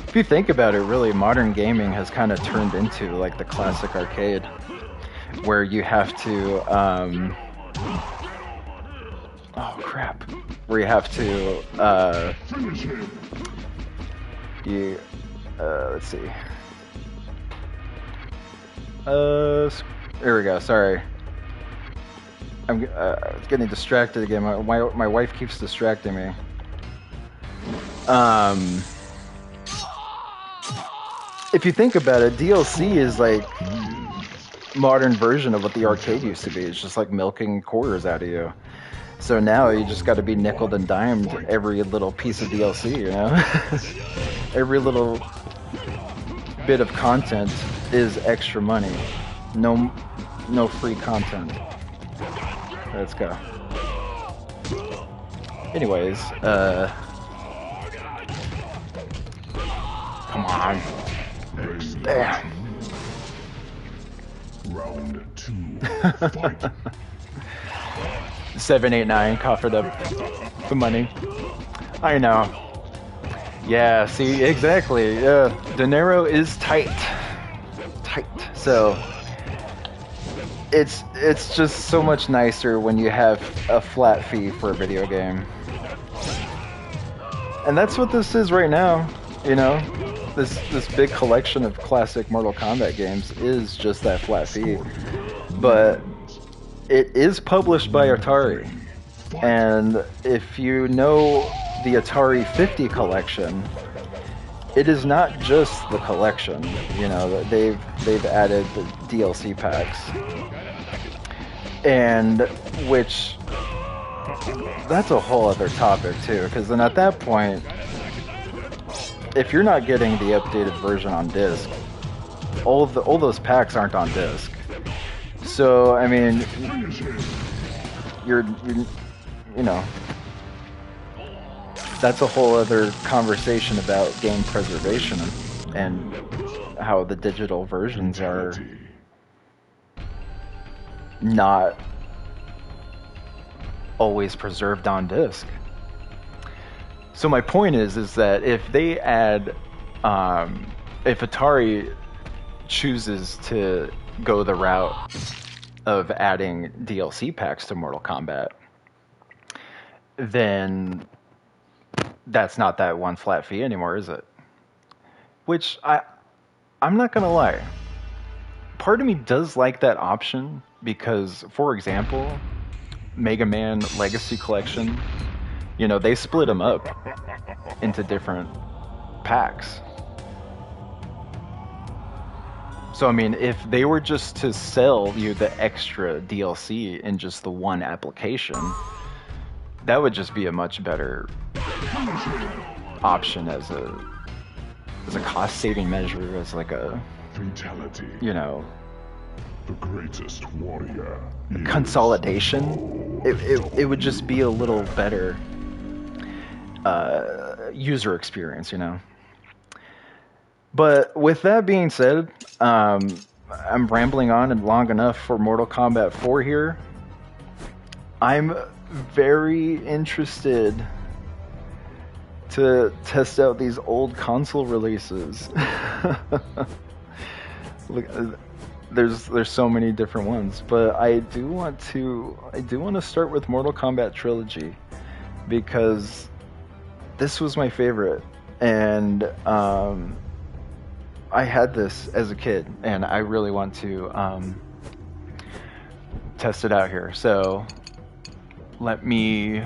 If you think about it, really, modern gaming has kind of turned into like the classic arcade, where you have to, oh crap, where you have to, Finish him. let's see. There we go. Sorry, I'm getting distracted again. My wife keeps distracting me. If you think about it, DLC is like modern version of what the arcade used to be. It's just like milking quarters out of you. So now you just got to be nickeled and dimed every little piece of DLC, you know? Every little bit of content is extra money. No free content. Let's go. Anyways, come on. Damn. Round 2, fight. 7, 8, 9 coffered up the money. I know. Yeah, see, exactly. Yeah, dinero is tight. Tight. So it's just so much nicer when you have a flat fee for a video game. And that's what this is right now, you know? This big collection of classic Mortal Kombat games is just that flat fee. But it is published by Atari. And if you know the Atari 50 collection, it is not just the collection. You know, they've added the DLC packs. And which that's a whole other topic too, because then at that point, if you're not getting the updated version on disc, all those packs aren't on disc. So I mean, you're you know, that's a whole other conversation about game preservation and how the digital versions are not always preserved on disc. So my point is that if they add, if Atari chooses to go the route of adding DLC packs to Mortal Kombat, then that's not that one flat fee anymore, is it? Which I'm not gonna lie. Part of me does like that option because, for example, Mega Man Legacy Collection, you know, they split them up into different packs. So, I mean, if they were just to sell you the extra DLC in just the one application, that would just be a much better option as a cost-saving measure, as like a Fatality. You know, The greatest warrior consolidation, it would just be a little better user experience, you know. But with that being said, I'm rambling on and long enough for Mortal Kombat 4 here. I'm very interested to test out these old console releases. Look, there's so many different ones, but I do want to start with Mortal Kombat Trilogy because this was my favorite, and I had this as a kid, and I really want to test it out here. So let me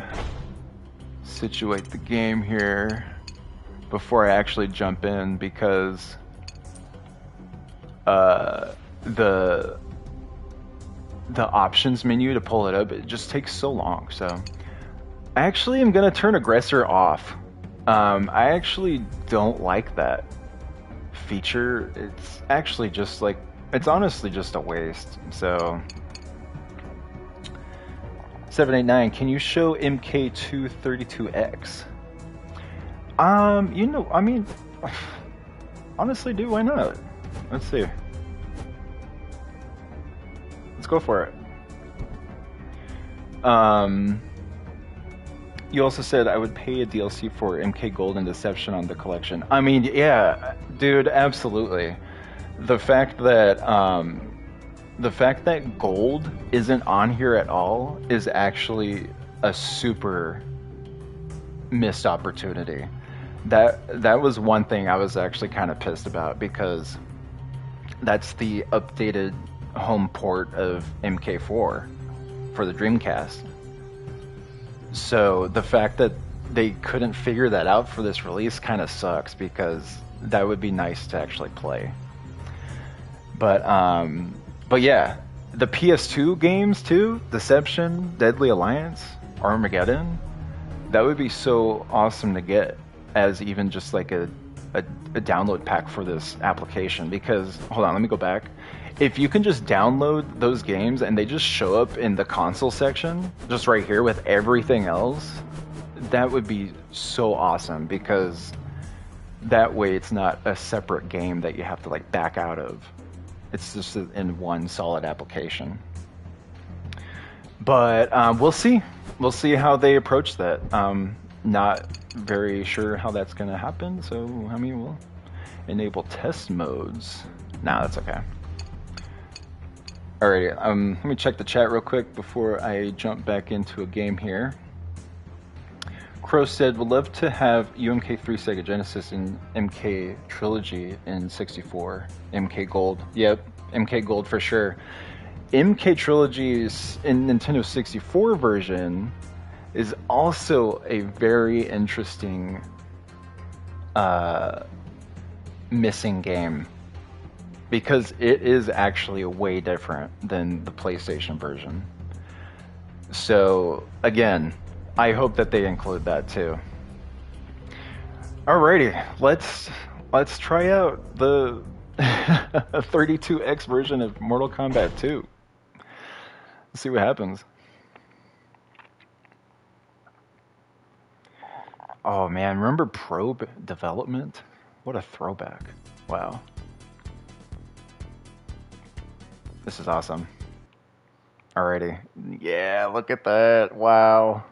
situate the game here before I actually jump in, because the options menu to pull it up, it just takes so long. So I actually am gonna turn aggressor off. I actually don't like that feature. It's actually just like, it's honestly just a waste. So 789, can you show MK232X? You know, I mean, honestly, dude, why not? Let's see. Let's go for it. You also said I would pay a DLC for MK Gold and Deception on the collection. I mean, yeah, dude, absolutely. The fact that Gold isn't on here at all is actually a super missed opportunity. That was one thing I was actually kind of pissed about, because that's the updated home port of MK4 for the Dreamcast. So the fact that they couldn't figure that out for this release kind of sucks, because that would be nice to actually play. But yeah, the PS2 games too, Deception, Deadly Alliance, Armageddon, that would be so awesome to get as even just like a download pack for this application. Because, hold on, let me go back. If you can just download those games and they just show up in the console section, just right here with everything else, that would be so awesome, because that way it's not a separate game that you have to like back out of. It's just in one solid application. But we'll see. We'll see how they approach that. Not very sure how that's going to happen. So, I mean, we'll enable test modes. Nah, that's okay. Alrighty, let me check the chat real quick before I jump back into a game here. Crow said, would love to have UMK3 Sega Genesis and MK Trilogy in 64. MK Gold. Yep, MK Gold for sure. MK Trilogy's in Nintendo 64 version is also a very interesting missing game, because it is actually way different than the PlayStation version. So again, I hope that they include that too. Alrighty, let's try out the 32X version of Mortal Kombat 2. Let's see what happens. Oh man, remember Probe development? What a throwback. Wow. This is awesome. Alrighty. Yeah, look at that. Wow.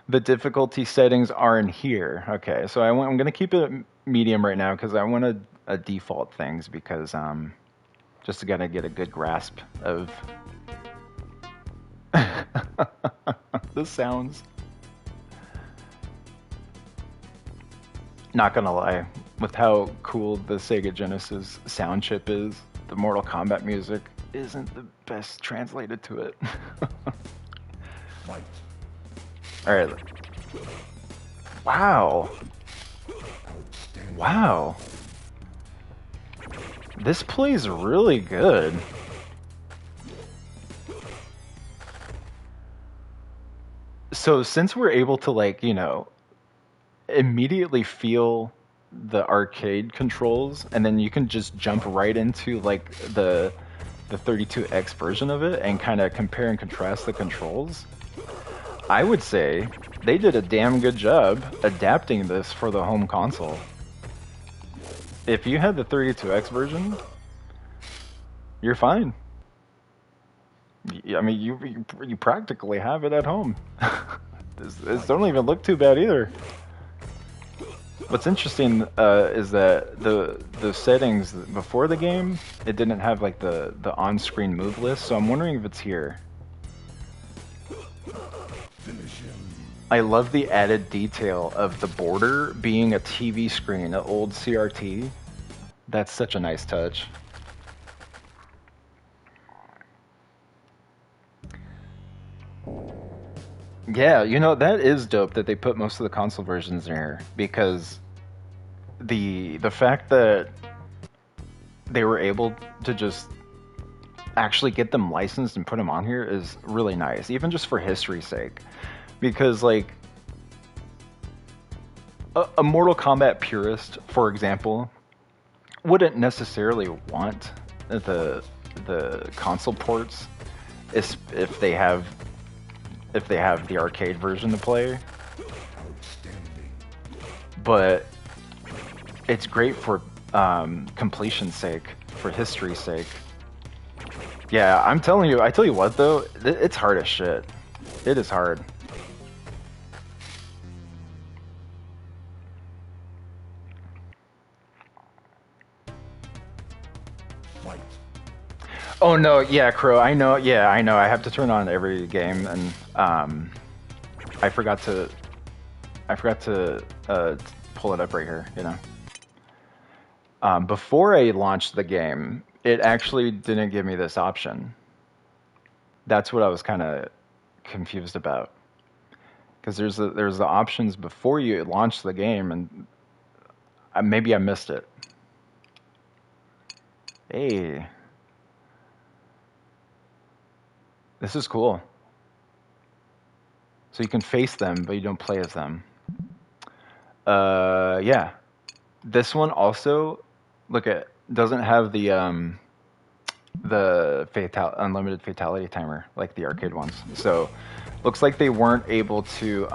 The difficulty settings are in here. Okay, so I'm going to keep it medium right now, because I want a default things, because just to kind of get a good grasp of the sounds. Not gonna lie, with how cool the Sega Genesis sound chip is, the Mortal Kombat music isn't the best translated to it. Alright. Wow. Wow. This plays really good. So since we're able to, like, you know, immediately feel the arcade controls, and then you can just jump right into like the the 32X version of it and kind of compare and contrast the controls, I would say they did a damn good job adapting this for the home console. If you had the 32X version, you're fine. I mean, you practically have it at home. This don't even look too bad either. What's interesting is that the settings before the game, it didn't have like the on-screen move list, so I'm wondering if it's here. I love the added detail of the border being a TV screen, an old CRT. That's such a nice touch. Yeah, you know, that is dope that they put most of the console versions in here, because the fact that they were able to just actually get them licensed and put them on here is really nice, even just for history's sake. Because, like, a Mortal Kombat purist, for example, wouldn't necessarily want the console ports if they have the arcade version to play. But it's great for completion's sake, for history's sake. Yeah, I tell you what though, it's hard as shit. It is hard. Oh no, yeah, Crow, I know, yeah, I know. I have to turn on every game, and I forgot to pull it up right here, you know. Before I launched the game, it actually didn't give me this option. That's what I was kind of confused about, because there's the options before you launch the game, and maybe I missed it. Hey. This is cool. So you can face them, but you don't play as them. Yeah. This one also, doesn't have the unlimited fatality timer like the arcade ones. So looks like they weren't able to,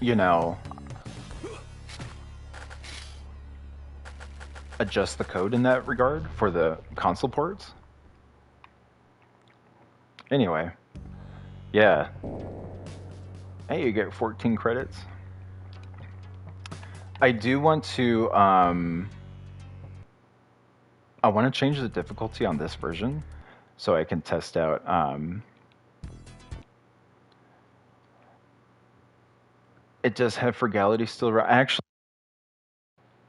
you know, adjust the code in that regard for the console ports. Anyway, yeah. Hey, you get 14 credits. I do want to, I want to change the difficulty on this version so I can test out, it does have frugality still right.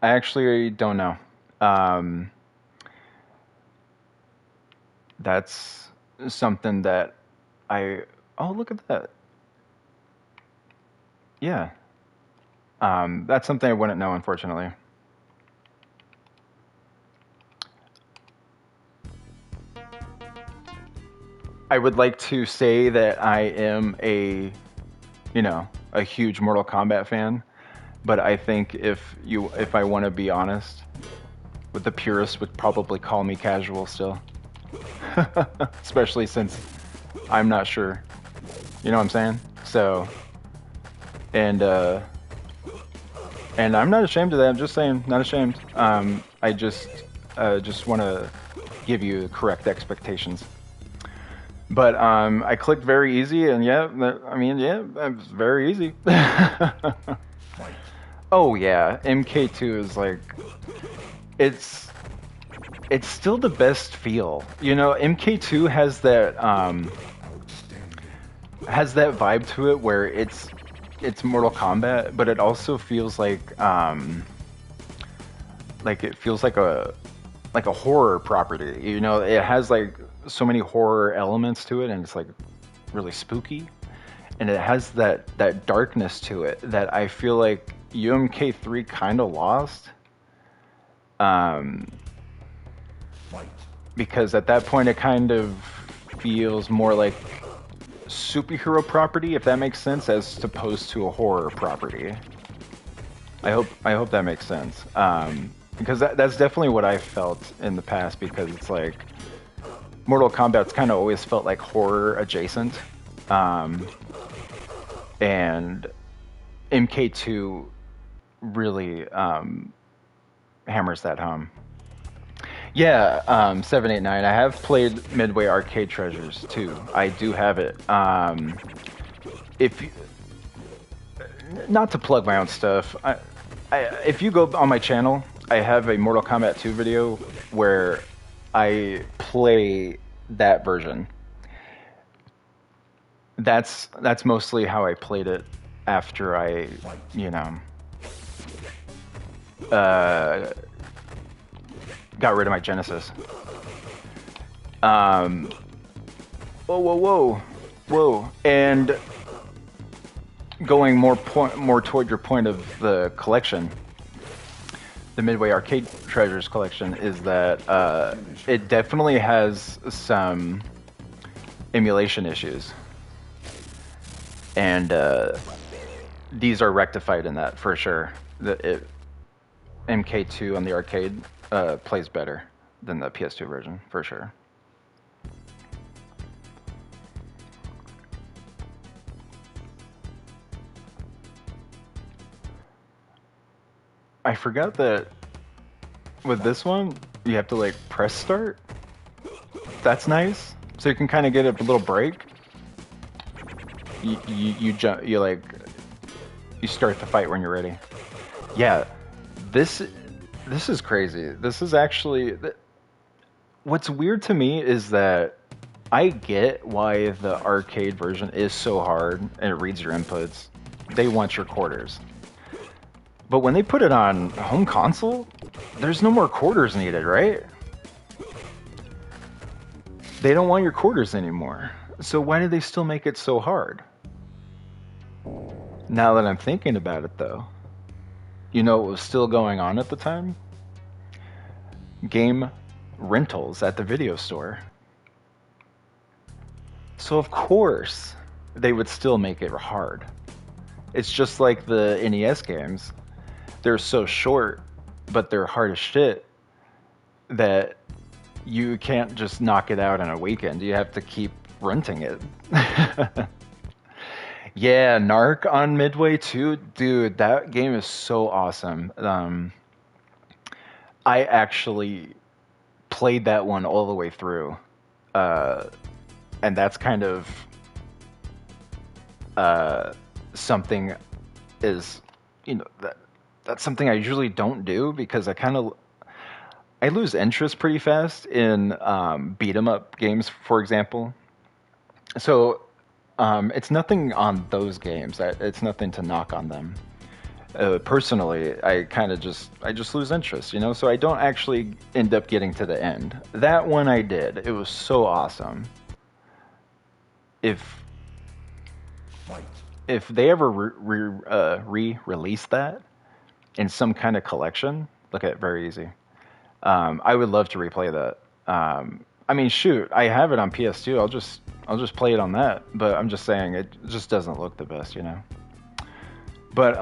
I actually don't know. That's something that oh, look at that. Yeah. That's something I wouldn't know, unfortunately. I would like to say that I am a huge Mortal Kombat fan, but I think if I want to be honest, the purists would probably call me casual still. Especially since I'm not sure. You know what I'm saying? So, and I'm not ashamed of that. I'm just saying, not ashamed. I just want to give you correct expectations. But I clicked very easy, and yeah, I mean, yeah, it's very easy. Oh yeah, MK2 is like, it's still the best feel. You know, MK2 has that vibe to it where it's Mortal Kombat, but it also feels like it feels like a horror property. You know, it has like so many horror elements to it, and it's like really spooky, and it has that darkness to it that I feel like UMK3 kind of lost. Because at that point it kind of feels more like superhero property, if that makes sense, as opposed to a horror property. I hope that makes sense. because that's definitely what I felt in the past. Because it's like Mortal Kombat's kind of always felt like horror adjacent, and MK2 really hammers that home. Yeah, 789. I have played Midway Arcade Treasures too. I do have it. If you, not to plug my own stuff, if you go on my channel, I have a Mortal Kombat 2 video where I play that version. That's mostly how I played it after I, you know, got rid of my Genesis. Whoa, whoa, whoa, whoa, and going more toward your point of the collection, the Midway Arcade Treasures collection, is that it definitely has some emulation issues, and these are rectified in that for sure. MK2 on the arcade plays better than the PS2 version for sure. I forgot that with this one, you have to like press start. That's nice. So you can kind of get a little break. You jump. You like. You start the fight when you're ready. Yeah, this is crazy. This is actually. What's weird to me is that I get why the arcade version is so hard and it reads your inputs. They want your quarters. But when they put it on home console, there's no more quarters needed, right? They don't want your quarters anymore. So why do they still make it so hard? Now that I'm thinking about it, though, you know what was still going on at the time? Game rentals at the video store. So of course, they would still make it hard. It's just like the NES games. They're so short, but they're hard as shit that you can't just knock it out in a weekend. You have to keep renting it. Yeah, Narc on Midway too, dude. That game is so awesome. I actually played that one all the way through, and that's kind of something is, you know, that's something I usually don't do because I lose interest pretty fast in beat 'em up games, for example. So it's nothing on those games. It's nothing to knock on them. Personally, I just lose interest, you know. So I don't actually end up getting to the end. That one I did. It was so awesome. If they ever re-release that in some kind of collection, look at it, very easy. I would love to replay that. I mean, shoot, I have it on PS2. I'll just play it on that. But I'm just saying, it just doesn't look the best, you know. But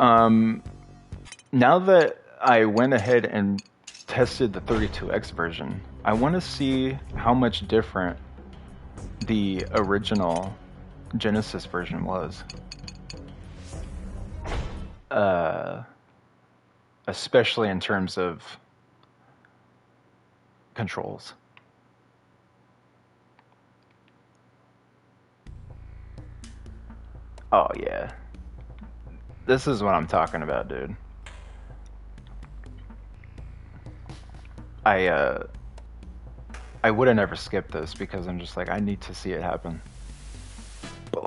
now that I went ahead and tested the 32X version, I want to see how much different the original Genesis version was. Especially in terms of controls. Oh yeah. This is what I'm talking about, dude. I would have never skipped this because I'm just like, I need to see it happen. Boom.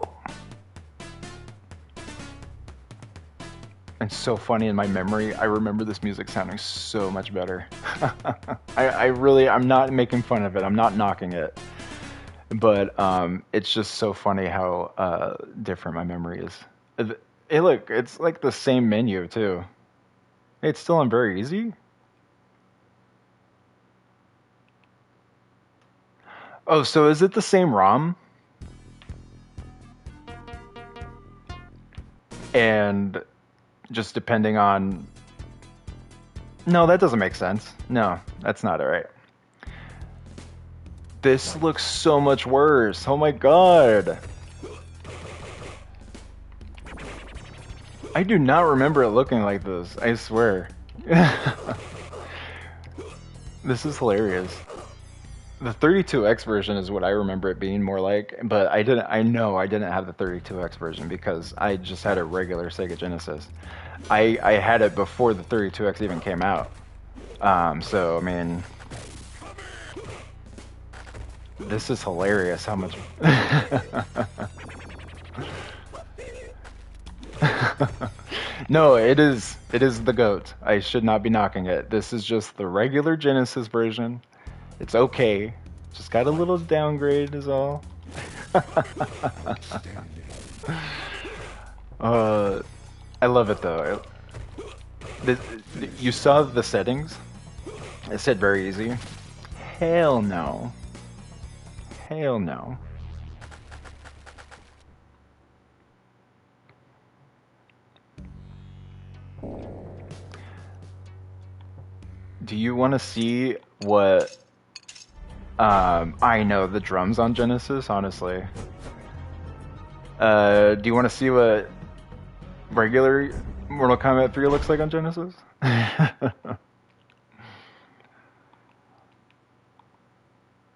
It's so funny in my memory. I remember this music sounding so much better. I'm not making fun of it. I'm not knocking it. But it's just so funny how different my memory is. Hey, look, it's like the same menu too. It's still on very easy. Oh, so is it the same ROM? And just depending on No, that doesn't make sense. No, that's not alright. This looks so much worse. Oh my god. I do not remember it looking like this. I swear. This is hilarious. The 32X version is what I remember it being more like, but I know I didn't have the 32X version because I just had a regular Sega Genesis. I had it before the 32X even came out. So I mean, this is hilarious how much No, it is the GOAT. I should not be knocking it. This is just the regular Genesis version. It's okay. Just got a little downgrade is all. I love it though. You saw the settings? It said very easy. Hell no. Hell no. Do you want to see what I know the drums on Genesis, honestly. Do you want to see what regular Mortal Kombat 3 looks like on Genesis?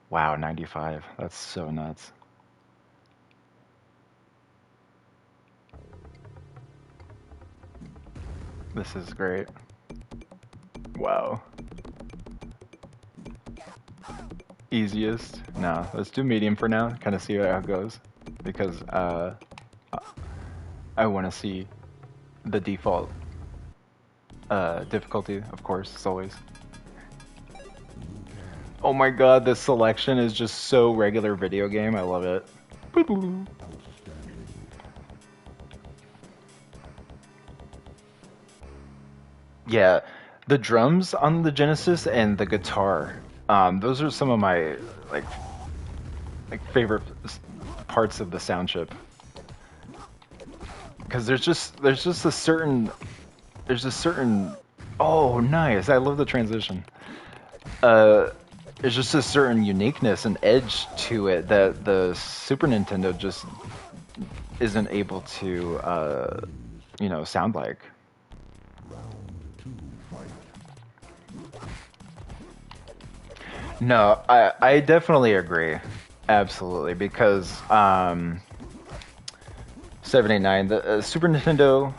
Wow, 95. That's so nuts. This is great. Wow. Easiest? No, let's do medium for now. Kind of see how it goes. Because I want to see the default difficulty, of course, as always. Oh my god, this selection is just so regular video game. I love it. Yeah, the drums on the Genesis and the guitar. Those are some of my like favorite parts of the sound chip. Because there's just a certain oh nice, I love the transition. There's just a certain uniqueness and edge to it that the Super Nintendo just isn't able to you know, sound like. No, I definitely agree. Absolutely, because 789, the Super Nintendo,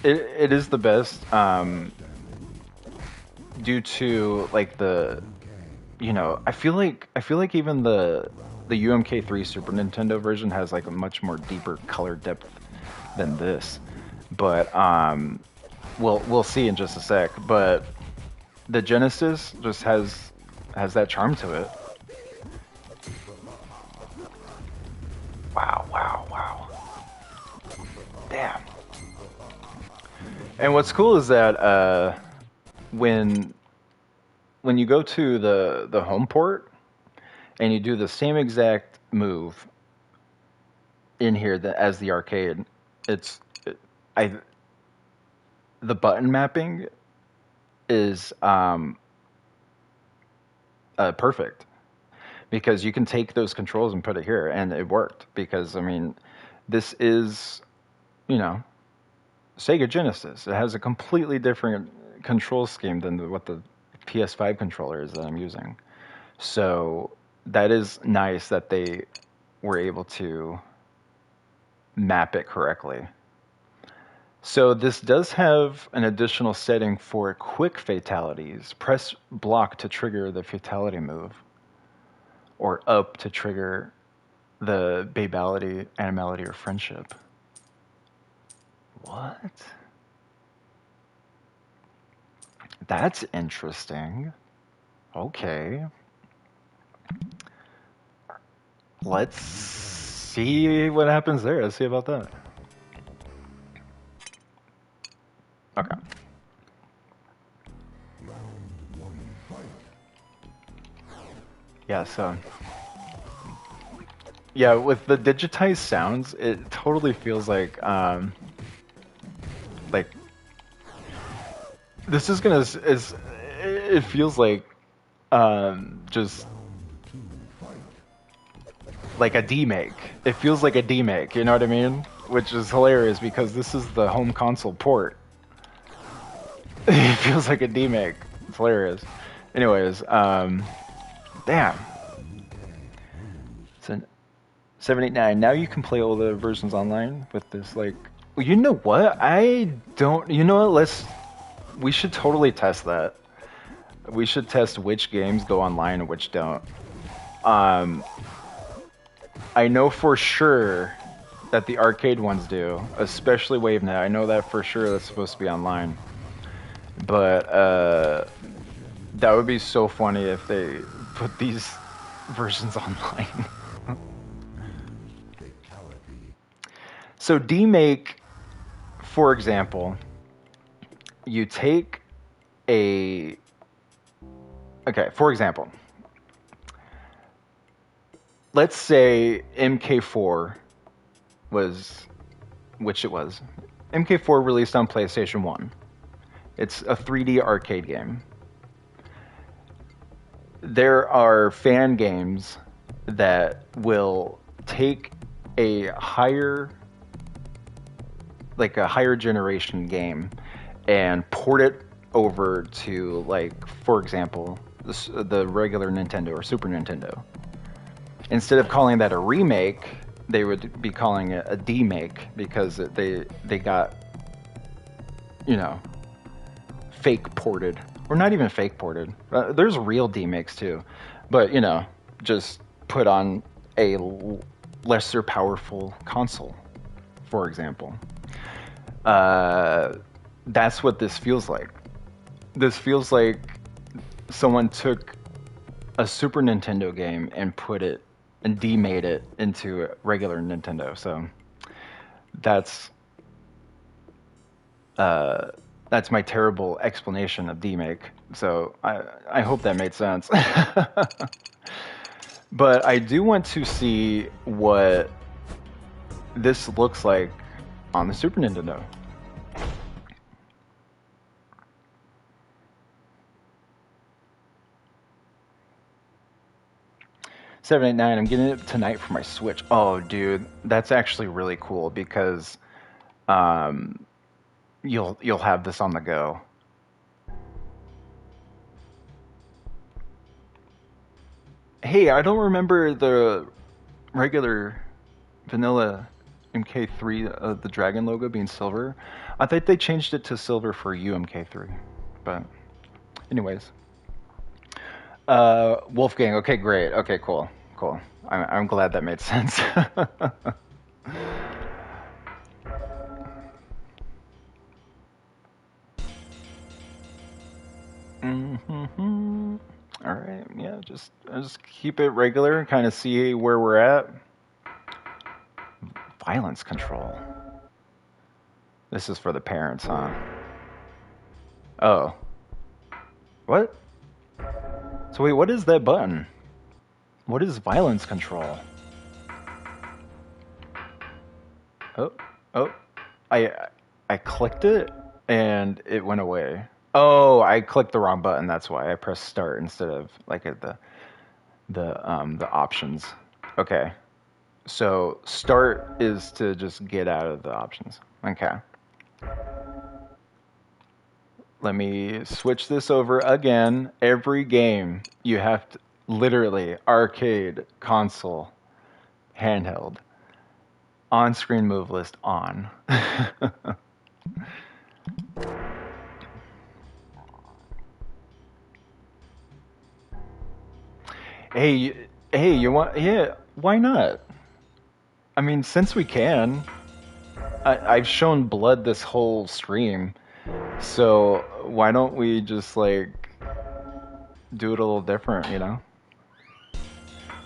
it is the best due to like the, you know, I feel like even the UMK3 Super Nintendo version has like a much more deeper color depth than this, but we'll see in just a sec. But the Genesis just has that charm to it. Wow, wow, wow. Damn. And what's cool is that when you go to the home port and you do the same exact move in here as the arcade, the button mapping is perfect, because you can take those controls and put it here, and it worked. Because I mean, this is, you know, Sega Genesis. It has a completely different control scheme than what the PS5 controller is that I'm using. So that is nice that they were able to map it correctly. So this does have an additional setting for quick fatalities. Press block to trigger the fatality move, or up to trigger the babality, animality, or friendship. What? That's interesting. Okay. Let's see what happens there. Let's see about that. Okay. Yeah, so yeah, with the digitized sounds, it totally feels like This is gonna is it feels like just like a demake. It feels like a demake, you know what I mean? Which is hilarious because this is the home console port. It feels like a demake. It's hilarious. Anyways, damn. So 789. Now you can play all the versions online with this. Like, well, you know what? I don't. You know what? We should totally test that. We should test which games go online and which don't. I know for sure that the arcade ones do, especially WaveNet. I know that for sure that's supposed to be online. But that would be so funny if they put these versions online. So demake, for example, you take a... Okay, for example, let's say MK4 was... Which it was. MK4 released on PlayStation 1. It's a 3D arcade game. There are fan games that will take a higher generation game and port it over to, like, for example, the regular Nintendo or Super Nintendo. Instead of calling that a remake, they would be calling it a demake because they got, you know, fake ported. Or not even fake ported. There's real demakes too. But, you know, just put on a lesser powerful console, for example. That's what this feels like. This feels like someone took a Super Nintendo game and put it and demade it into a regular Nintendo. So that's my terrible explanation of demake. So I hope that made sense. But I do want to see what this looks like on the Super Nintendo. $789. I'm getting it tonight for my Switch. Oh, dude, that's actually really cool because you'll have this on the go. Hey, I don't remember the regular vanilla MK3, the dragon logo being silver. I think they changed it to silver for UMK3. But anyways. Wolfgang, okay, great. Okay, cool. I'm glad that made sense. Mm-hmm. All right, yeah, just keep it regular and kind of see where we're at. Violence control. This is for the parents, huh? Oh. What? So wait, what is that button? What is violence control? Oh. I clicked it and it went away. Oh, I clicked the wrong button. That's why I pressed start instead of like at the options. Okay. So start is to just get out of the options. Okay. Let me switch this over again. Every game you have to literally arcade, console, handheld, on-screen move list on. Hey, you want? Yeah, why not? I mean, since we can, I've shown blood this whole stream, so why don't we just like do it a little different, you know?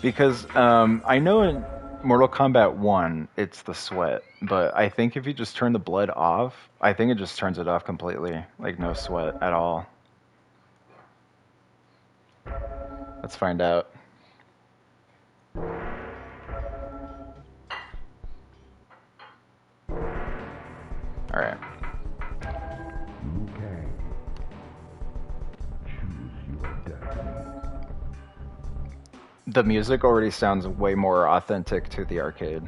Because I know in Mortal Kombat 1 it's the sweat, but I think if you just turn the blood off, I think it just turns it off completely, like no sweat at all. Let's find out. Alright. Okay. the music already sounds way more authentic to the arcade.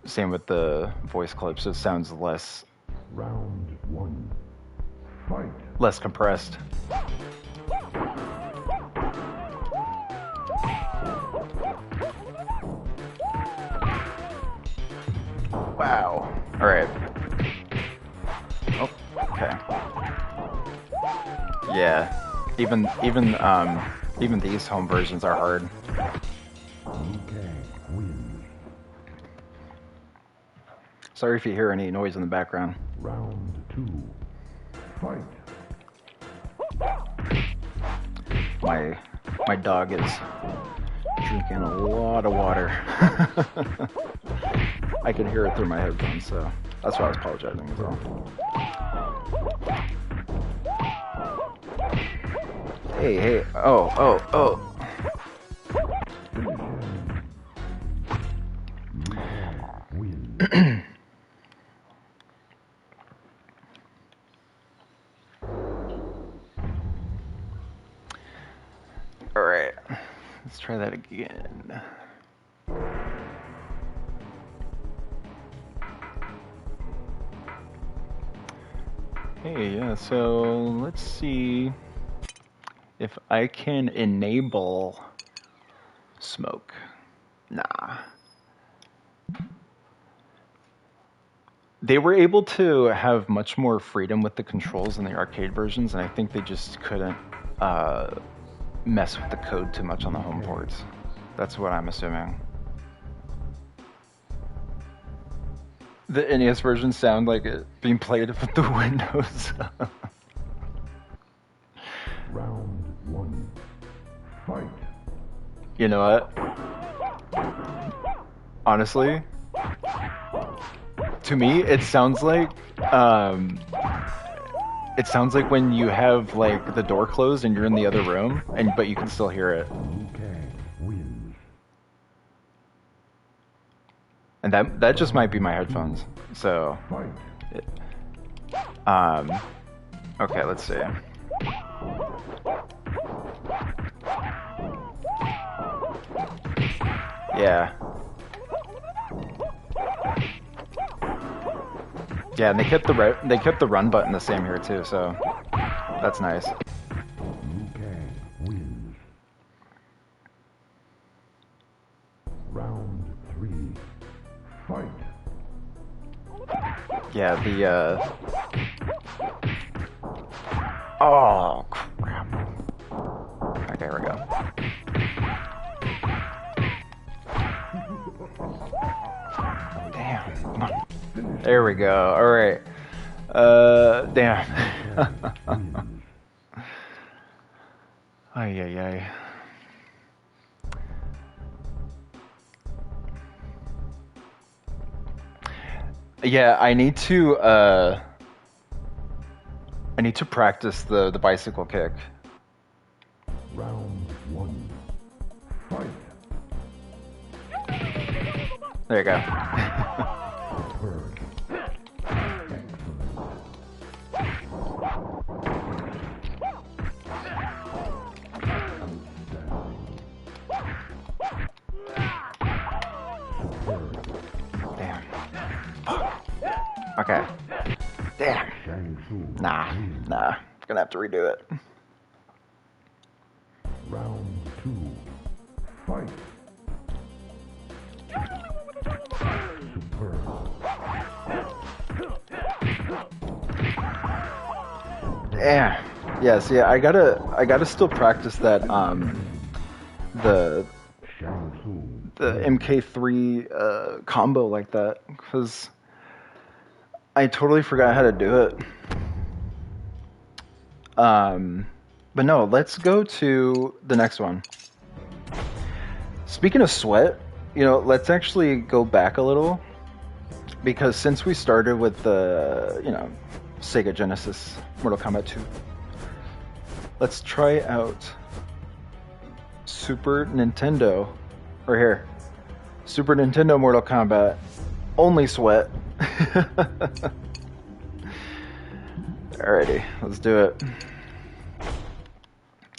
Same with the voice clips, it sounds less Round 1. Fight. less compressed. Wow. All right. Oh, okay. Yeah. Even these home versions are hard. Okay. Wins. Sorry if you hear any noise in the background. Round 2. Fight. My dog is drinking a lot of water. I can hear it through my headphones, so that's why I was apologizing as well. Hey, oh. Win. All right, let's try that again. Hey, yeah, so let's see if I can enable smoke. Nah. They were able to have much more freedom with the controls in the arcade versions, and I think they just couldn't mess with the code too much on the home ports. That's what I'm assuming. The NES versions sound like it being played with the windows. Round 1. Fight. You know what? Honestly, to me, it sounds like when you have like the door closed and you're in the other room, but you can still hear it. Okay. Wins. And that just might be my headphones. So, Fight. okay, let's see. Yeah. Yeah, and they kept the run button the same here too, so that's nice. Okay. Wins. Round 3. Fight. Yeah, oh crap. Okay, there we go. Damn. Come on. There we go. All right. Damn. Ay, ay, ay. Yeah, I need to practice the bicycle kick. Round 1. Fight. There you go. Bird. Damn. Okay. Damn. Nah. Gonna have to redo it. Round 2. Fight. Superb. Yeah. Yeah, see, I gotta still practice that the MK3 combo like that, because I totally forgot how to do it. But no, let's go to the next one. Speaking of sweat, let's actually go back a little, because since we started with the, Sega Genesis Mortal Kombat 2, let's try out Super Nintendo, or here, Super Nintendo Mortal Kombat, only sweat. Alrighty, let's do it.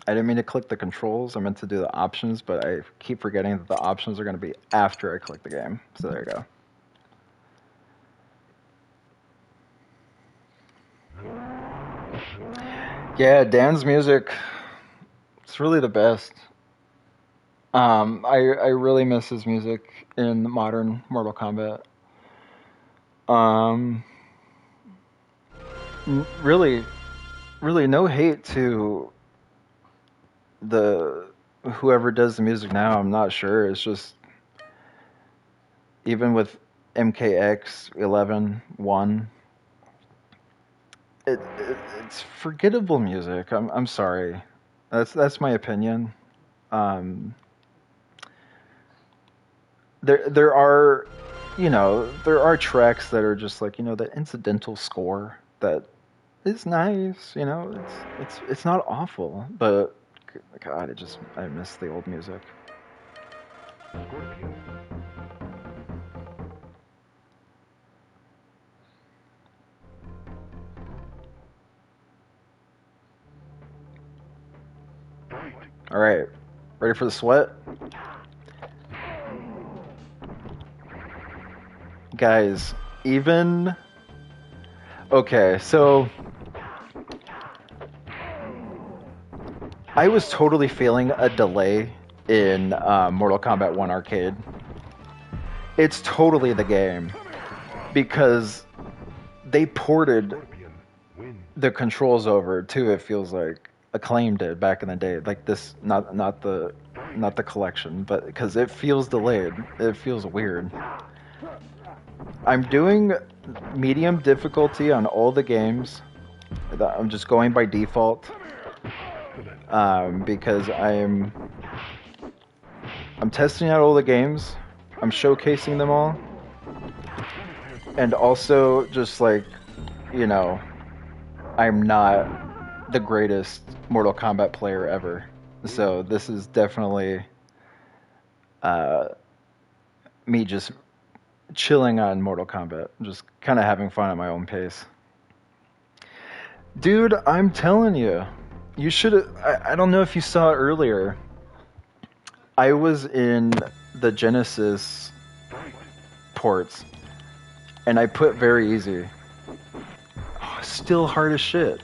I didn't mean to click the controls. I meant to do the options, but I keep forgetting that the options are going to be after I click the game. So there you go. Yeah, Dan's music, it's really the best. I really miss his music in modern Mortal Kombat. Um, really, really no hate to the whoever does the music now. I'm not sure. It's just even with MKX 11-1, it's forgettable music. I'm sorry. That's my opinion. Um, there are, there are tracks that are just like, that incidental score that is nice. It's not awful, but God, I miss the old music. Scorpion. Fight. All right, ready for the sweat, guys. Even okay, so I was totally feeling a delay in Mortal Kombat 1 Arcade. It's totally the game because they ported Scorpion. Win. the controls over too. It feels like Acclaim did back in the day, like this, not the collection, but because it feels delayed, it feels weird. I'm doing medium difficulty on all the games. I'm just going by default because I'm testing out all the games. I'm showcasing them all, and also just like, I'm not the greatest Mortal Kombat player ever. So this is definitely me just chilling on Mortal Kombat, just kind of having fun at my own pace. Dude, I'm telling you, you should have. I don't know if you saw it earlier. I was in the Genesis ports, and I put very easy. Oh, still hard as shit.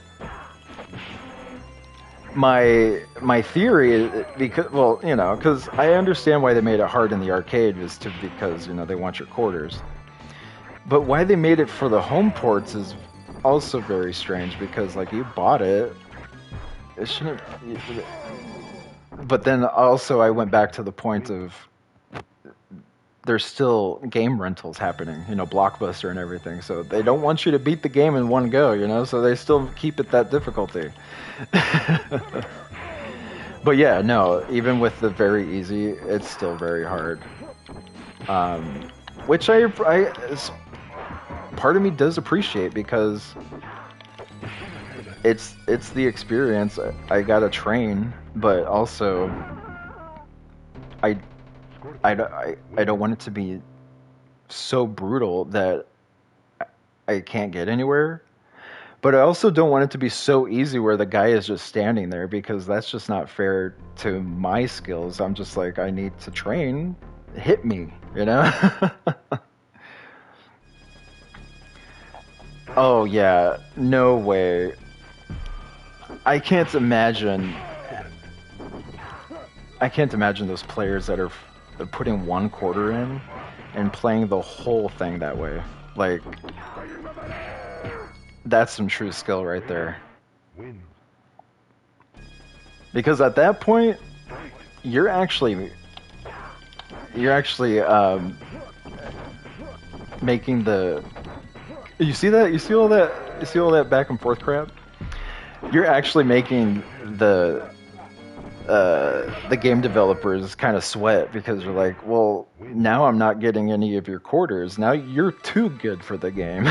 My theory is because, well, because I understand why they made it hard in the arcade is because they want your quarters. But why they made it for the home ports is also very strange because like you bought it, it shouldn't. But then also I went back to the point of there's still game rentals happening, Blockbuster and everything. So they don't want you to beat the game in one go, so they still keep it that difficulty. But yeah, no, even with the very easy, it's still very hard. Which part of me does appreciate because it's the experience. I gotta train, but also I don't want it to be so brutal that I can't get anywhere. But I also don't want it to be so easy where the guy is just standing there because that's just not fair to my skills. I'm just like, I need to train. Hit me, Oh, yeah. No way. I can't imagine those players that are putting 1/4 in and playing the whole thing that way. Like, that's some true skill right there. Win. Because at that point, you're actually making the. You see that? You see all that? You see all that back and forth crap? You're actually making the game developers kind of sweat because you're like, well, now I'm not getting any of your quarters. Now you're too good for the game.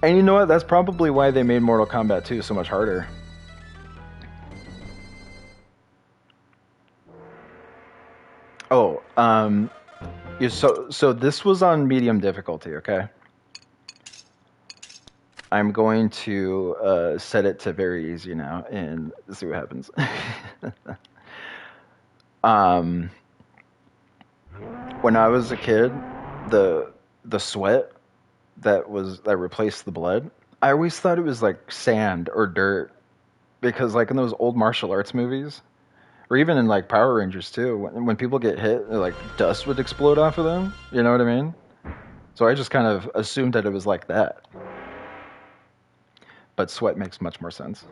And you know what? That's probably why they made Mortal Kombat 2 so much harder. Oh, so this was on medium difficulty, okay? I'm going to set it to very easy now and see what happens. um, when I was a kid, the sweat that replaced the blood, I always thought it was like sand or dirt because like in those old martial arts movies, or even in like Power Rangers too, when people get hit, like dust would explode off of them. You know what I mean? So I just kind of assumed that it was like that. But sweat makes much more sense.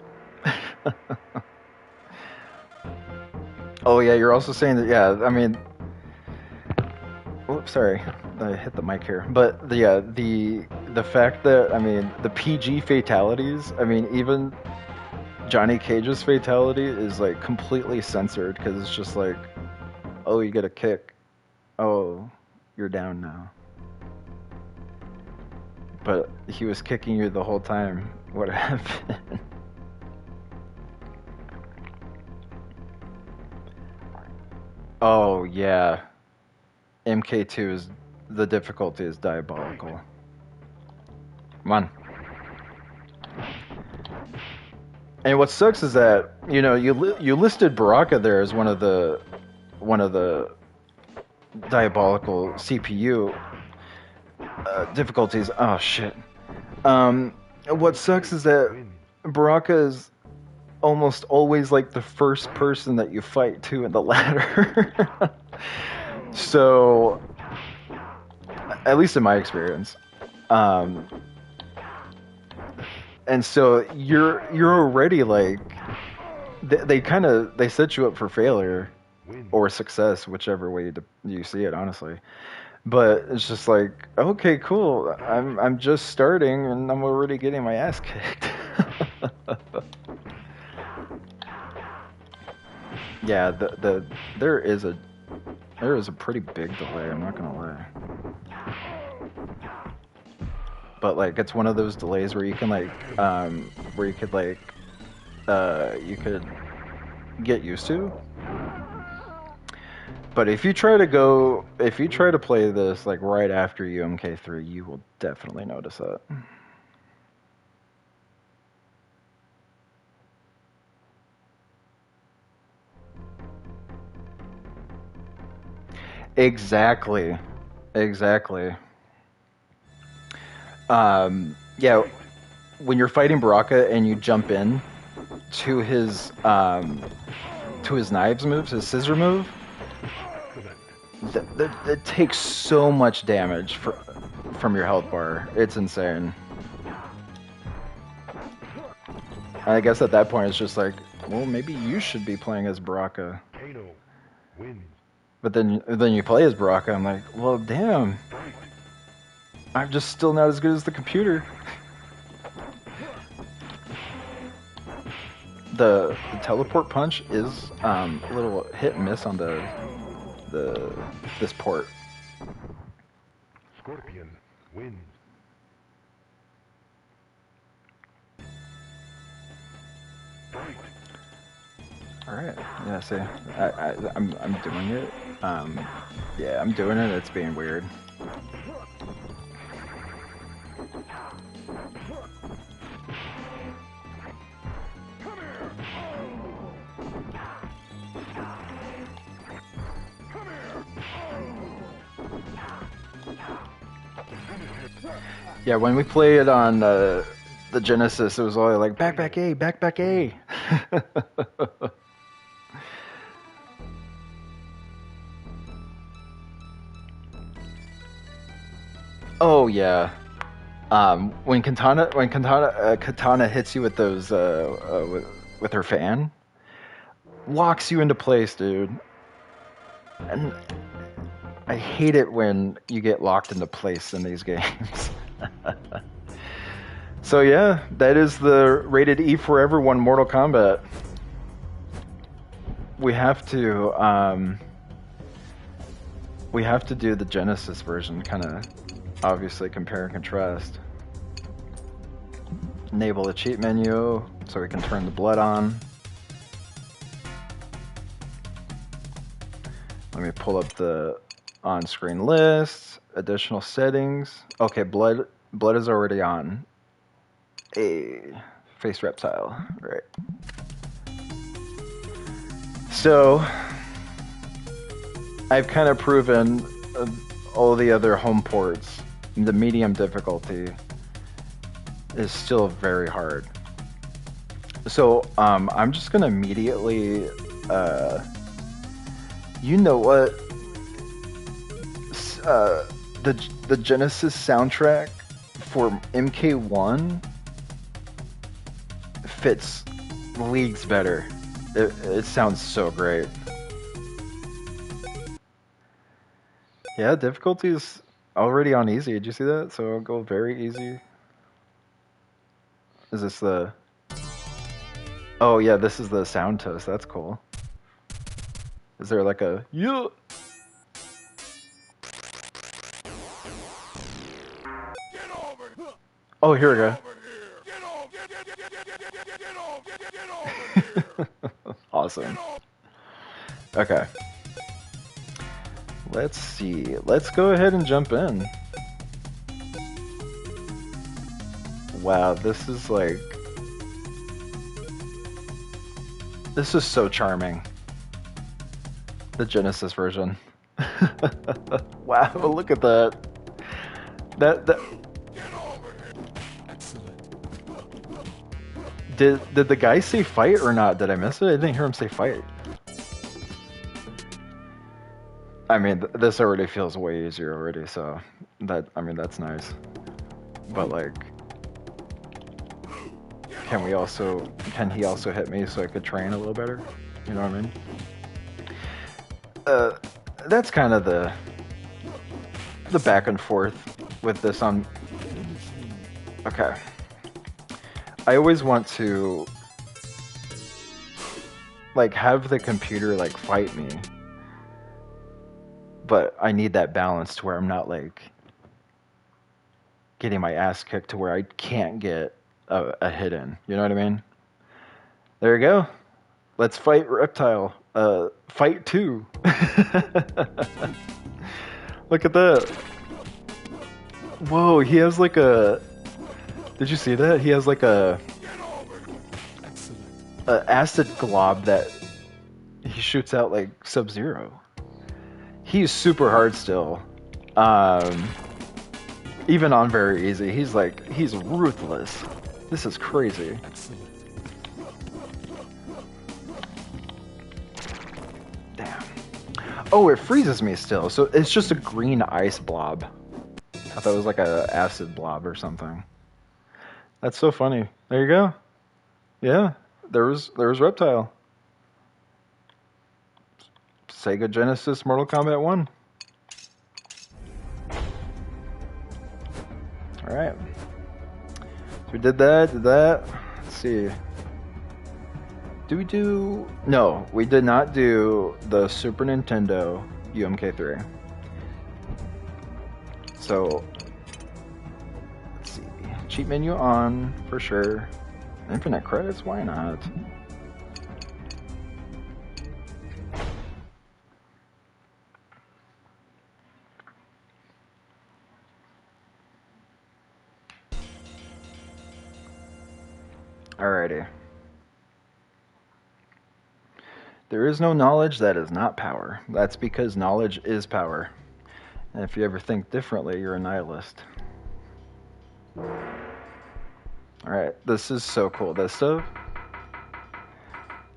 Oh yeah, you're also saying that. Yeah, I mean, oops, sorry, I hit the mic here. But the fact that I mean the PG fatalities. I mean even Johnny Cage's fatality is like completely censored because it's just like, oh, you get a kick. Oh, you're down now. But he was kicking you the whole time. What happened? Oh yeah, MK2 is the difficulty is diabolical. Come on. And what sucks is that you listed Baraka there as one of the diabolical CPU difficulties. Oh shit. What sucks is that Win. Baraka is almost always like the first person that you fight to in the ladder. So, at least in my experience, um, and so you're already like they set you up for failure Win. or success, whichever way you see it, honestly. But it's just like, okay, cool. I'm just starting and I'm already getting my ass kicked. Yeah, there is a pretty big delay. I'm not gonna lie. But like, it's one of those delays where you can like, where you could like, you could get used to. But if you try to play this like right after UMK3, you will definitely notice that. Exactly. Exactly. Yeah, when you're fighting Baraka and you jump in to his knives moves, his scissor move, that takes so much damage from your health bar. It's insane. And I guess at that point it's just like, well, maybe you should be playing as Baraka. Kano wins. But then you play as Baraka. I'm like, well, damn. I'm just still not as good as the computer. The teleport punch is a little hit and miss on this port. Scorpion wins. Fight. All right. Yeah. See, I'm doing it. Yeah, I'm doing it. It's being weird. Yeah, when we played it on the Genesis, it was all like back A, back A. Oh yeah. Katana hits you with those with her fan, locks you into place, dude. And I hate it when you get locked into place in these games. So yeah, that is the rated E for everyone Mortal Kombat. We have to do the Genesis version, kind of obviously compare and contrast. Enable the cheat menu so we can turn the blood on. Let me pull up the on-screen list, additional settings. Okay, blood is already on. A face reptile, right? So I've kind of proven all the other home ports. The medium difficulty is still very hard. So I'm just gonna immediately, you know what, the Genesis soundtrack for MK1 fits leagues better. It sounds so great. Yeah, difficulty is already on easy. Did you see that? So I'll go very easy. Is this the... Oh yeah, this is the sound toast. That's cool. Is there like a... Yeah! Oh, here we go. Awesome. Okay. Let's see. Let's go ahead and jump in. Wow, this is like... This is so charming. The Genesis version. Wow, look at that. That... Did the guy say fight or not? Did I miss it? I didn't hear him say fight. I mean, this already feels way easier already, so that, I mean, that's nice. But like, can he also hit me so I could train a little better? You know what I mean? That's kind of the back and forth with this on. Okay. I always want to like have the computer like fight me, but I need that balance to where I'm not like getting my ass kicked to where I can't get a hit in. You know what I mean? There you go. Let's fight Reptile. Fight 2. Look at that. Whoa, he has like a... Did you see that? He has like a acid glob that he shoots out like Sub-Zero. He's super hard still. Even on very easy, he's ruthless. This is crazy. Damn. Oh, it freezes me still, so it's just a green ice blob. I thought it was like a acid blob or something. That's so funny. There you go. Yeah, there was Reptile. Sega Genesis Mortal Kombat 1. Alright. So we did that. Let's see. Do we do... No, we did not do the Super Nintendo UMK3. So... Cheat menu on, for sure. Infinite credits? Why not? Alrighty. There is no knowledge that is not power. That's because knowledge is power. And if you ever think differently, you're a nihilist. Alright, this is so cool, this stuff.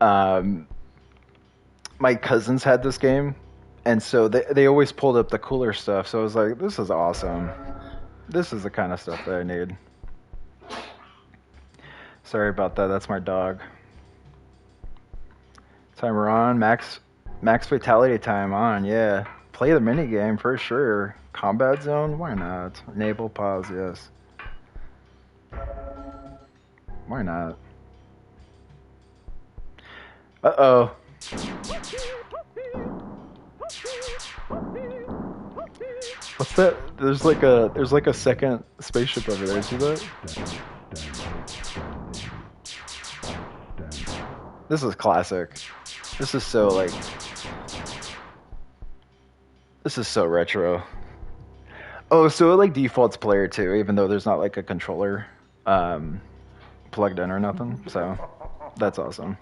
My cousins had this game, and so they always pulled up the cooler stuff, so I was like, this is awesome. This is the kind of stuff that I need. Sorry about that, that's my dog. Timer on, max fatality time on, yeah. Play the minigame for sure. Combat zone, why not? Enable pause, yes. Why not? Uh-oh. What's that? There's like a second spaceship over there. See that? This is classic. This is so like... This is so retro. Oh, so it like defaults player 2, even though there's not like a controller. plugged in or nothing, so that's awesome.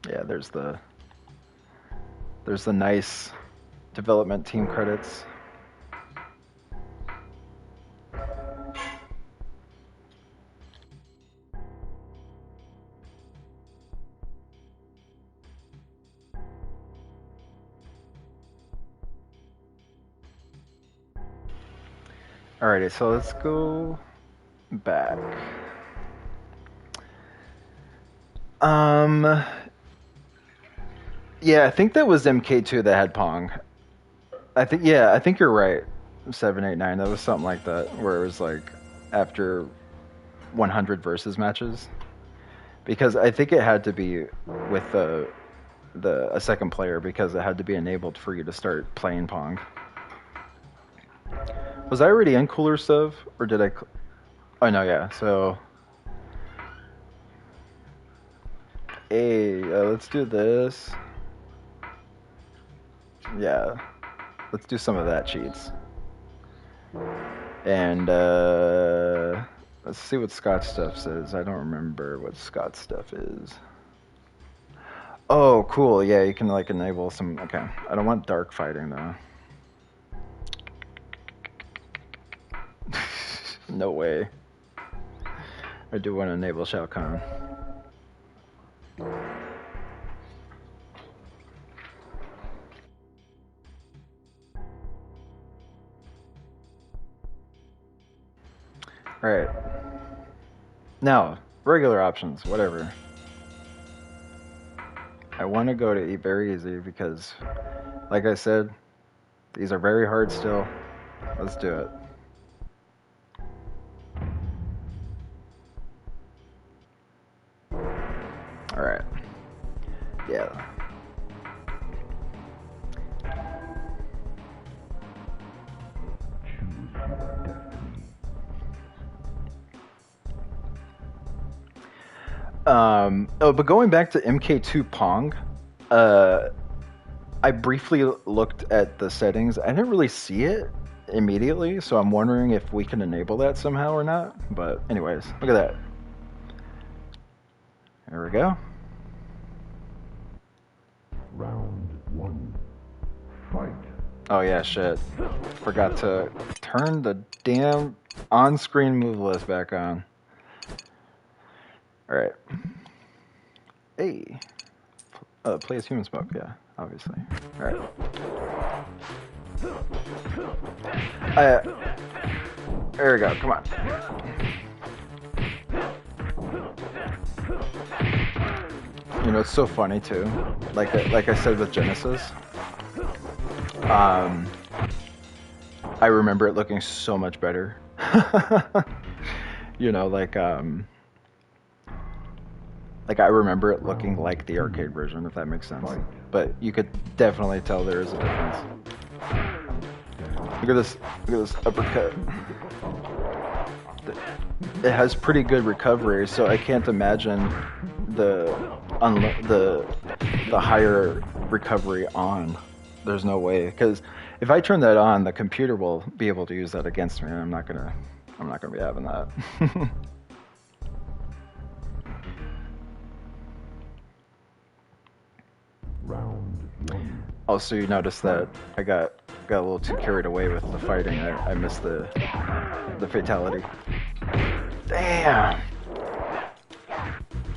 Yeah, there's the nice development team credits. Alrighty, so let's go back. Yeah, I think that was MK2 that had Pong. I think you're right. 789, that was something like that, where it was like after 100 versus matches. Because I think it had to be with a second player, because it had to be enabled for you to start playing Pong. Was I already in Cooler Stuff, or did I? Oh no, yeah. So, hey, let's do this. Yeah, let's do some of that cheats. And let's see what Scott stuff says. I don't remember what Scott stuff is. Oh, cool. Yeah, you can like enable some. Okay, I don't want dark fighting though. No way. I do want to enable Shao Kahn. Alright. Now, regular options, whatever. I want to go to Eat Very Easy because, like I said, these are very hard still. Let's do it. Alright. Yeah. Oh, but going back to MK2 Pong, I briefly looked at the settings. I didn't really see it immediately, so I'm wondering if we can enable that somehow or not. But anyways, look at that. There we go. Round 1. Fight. Oh yeah, shit. Forgot to turn the damn on-screen move list back on. Alright. Hey. Play as Human Smoke, yeah, obviously. Alright. There we go, come on. You know, it's so funny too. Like I said with Genesis. I remember it looking so much better. You know, like I remember it looking like the arcade version, if that makes sense. But you could definitely tell there is a difference. Look at this uppercut. It has pretty good recovery, so I can't imagine the higher recovery on. There's no way, because if I turn that on, the computer will be able to use that against me, and I'm not gonna be having that. Round 1. Also, you notice that I got a little too carried away with the fighting. I missed the fatality. Damn!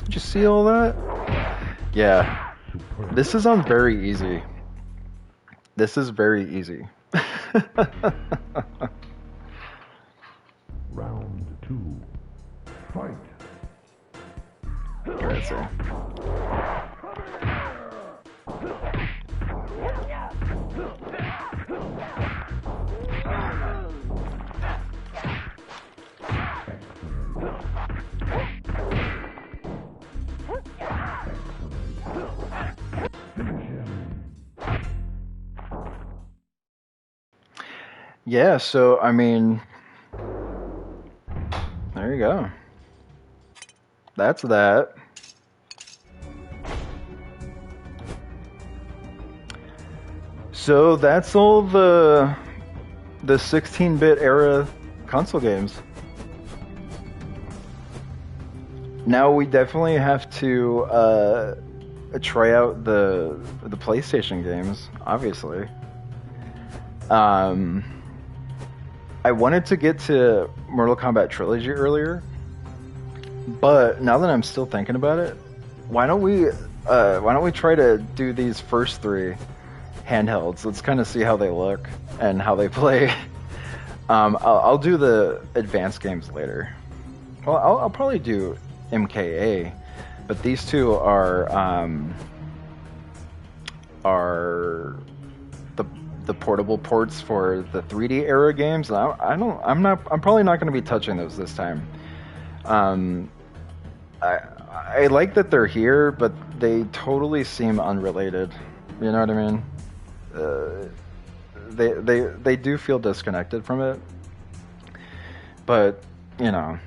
Did you see all that? Yeah. This is on very easy. This is very easy. Round 2. Fight. Let's see. Yeah, so I mean, there you go. That's that. So that's all the 16-bit era console games. Now we definitely have to try out the PlayStation games, obviously. I wanted to get to Mortal Kombat Trilogy earlier, but now that I'm still thinking about it, why don't we try to do these first three handhelds? Let's kind of see how they look and how they play. I'll do the advanced games later. Well, I'll probably do MKA, but these two are the portable ports for the 3D era games. I'm probably not going to be touching those this time. I like that they're here, but they totally seem unrelated. You know what I mean? They do feel disconnected from it, but you know,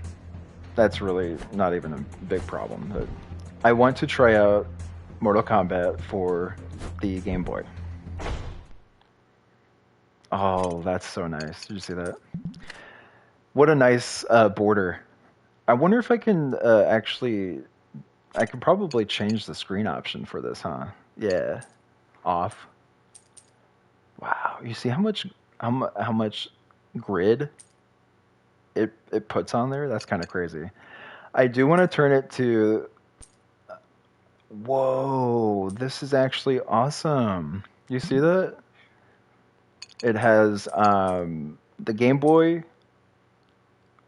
that's really not even a big problem. But I want to try out Mortal Kombat for the Game Boy. Oh, that's so nice. Did you see that? What a nice border. I wonder if I can actually... I can probably change the screen option for this, huh? Yeah. Off. Wow. You see how much grid it puts on there? That's kind of crazy. I do want to turn it to... Whoa. This is actually awesome. You see that? It has the Game Boy.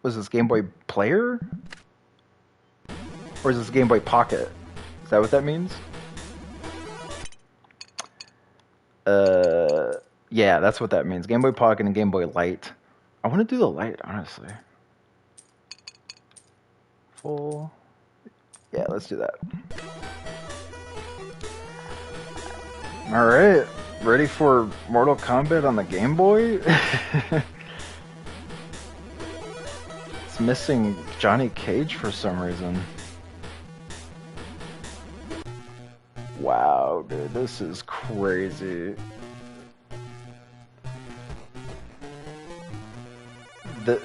Was this Game Boy Player? Or is this Game Boy Pocket? Is that what that means? Yeah, that's what that means. Game Boy Pocket and Game Boy Light. I want to do the Light, honestly. Full. Yeah, let's do that. Alright. Ready for Mortal Kombat on the Game Boy? It's missing Johnny Cage for some reason. Wow, dude, this is crazy. The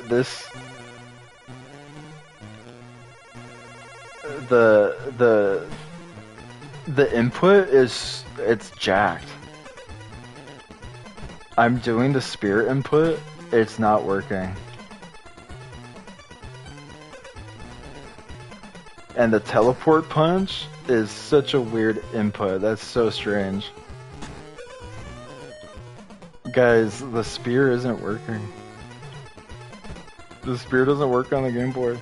input is, it's jacked. I'm doing the spirit input, it's not working. And the teleport punch is such a weird input. That's so strange. Guys, the spear isn't working. The spear doesn't work on the Game Boy.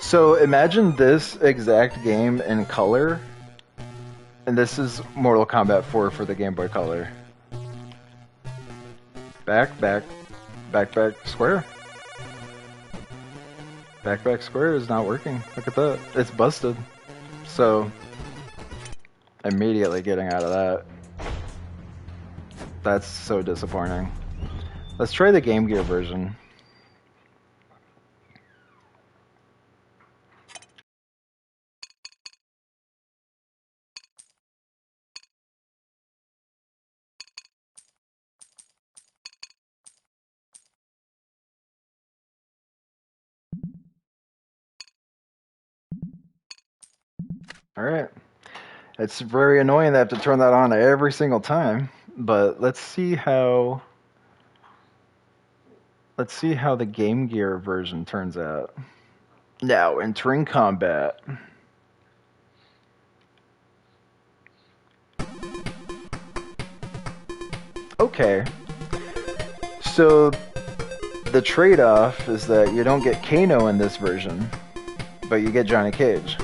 So imagine this exact game in color, and this is Mortal Kombat 4 for the Game Boy Color. Back, square. Back, square is not working. Look at that. It's busted. So, immediately getting out of that. That's so disappointing. Let's try the Game Gear version. Alright. It's very annoying that I have to turn that on every single time, but let's see how the Game Gear version turns out. Now entering combat. Okay. So the trade-off is that you don't get Kano in this version, but you get Johnny Cage.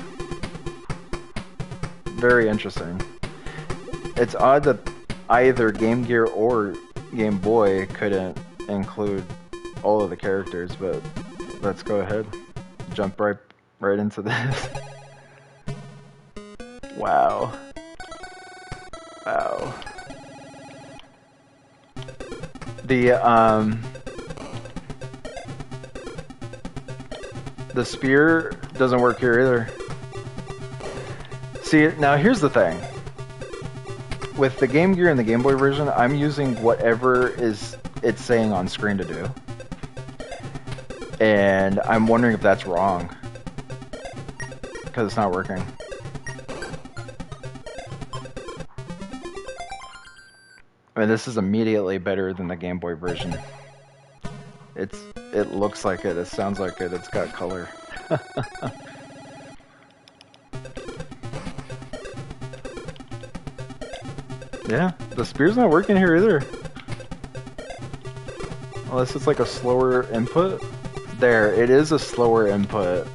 Very interesting. It's odd that either Game Gear or Game Boy couldn't include all of the characters, but let's go ahead. Jump right into this. Wow. Wow. The spear doesn't work here either. See, now here's the thing. with the Game Gear and the Game Boy version, I'm using whatever it's saying on screen to do. And I'm wondering if that's wrong. Because it's not working. I mean, this is immediately better than the Game Boy version. It looks like it, it sounds like it, it's got color. Yeah, the spear's not working here either. Unless it's like a slower input. There, it is a slower input.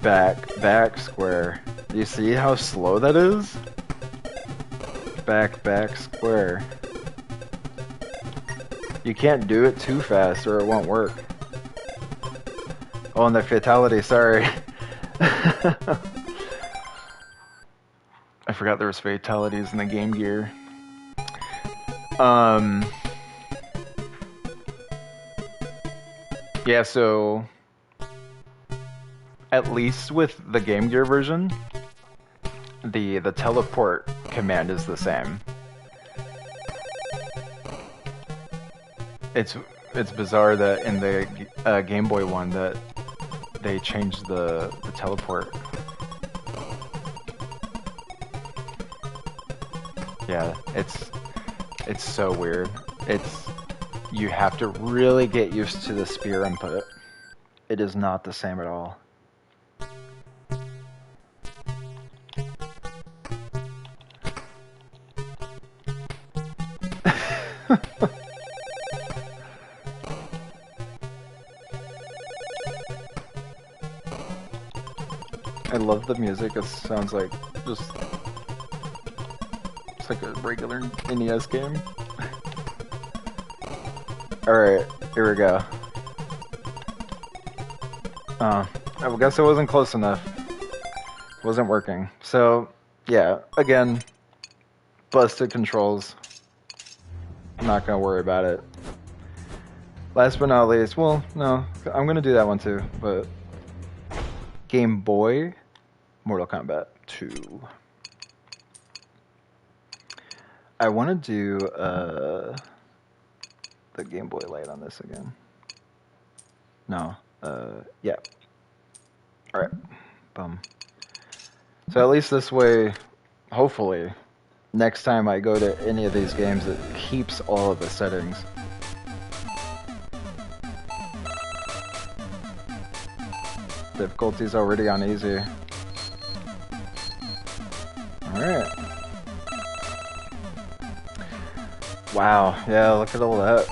Back, square. Do you see how slow that is? Back, square. You can't do it too fast or it won't work. Oh, and the fatality, sorry. I forgot there was fatalities in the Game Gear. Yeah, so at least with the Game Gear version, the teleport command is the same. It's bizarre that in the Game Boy one that they changed the teleport. Yeah, it's so weird. You have to really get used to the spear input. It is not the same at all. I love the music. It sounds like just it's like a regular NES game. Alright, here we go. I guess it wasn't close enough. It wasn't working. So, yeah, again, busted controls. I'm not gonna worry about it. Last but not least, well, no, I'm gonna do that one too, but Game Boy, Mortal Kombat 2. I want to do the Game Boy Light on this again. No, yeah. Alright, boom. So at least this way, hopefully, next time I go to any of these games, it keeps all of the settings. Difficulty's already on easy. Alright. Wow, yeah, look at all that.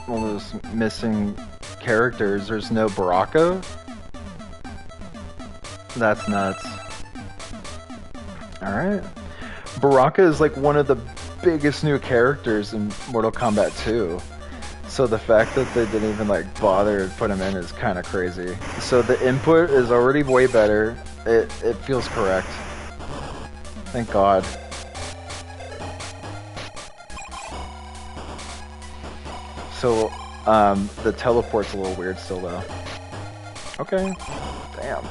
All those missing characters. There's no Baraka? That's nuts. Alright. Baraka is like one of the biggest new characters in Mortal Kombat 2. So the fact that they didn't even like bother to put him in is kind of crazy. So the input is already way better. It feels correct. Thank God. So the teleport's a little weird still though. Okay. Damn.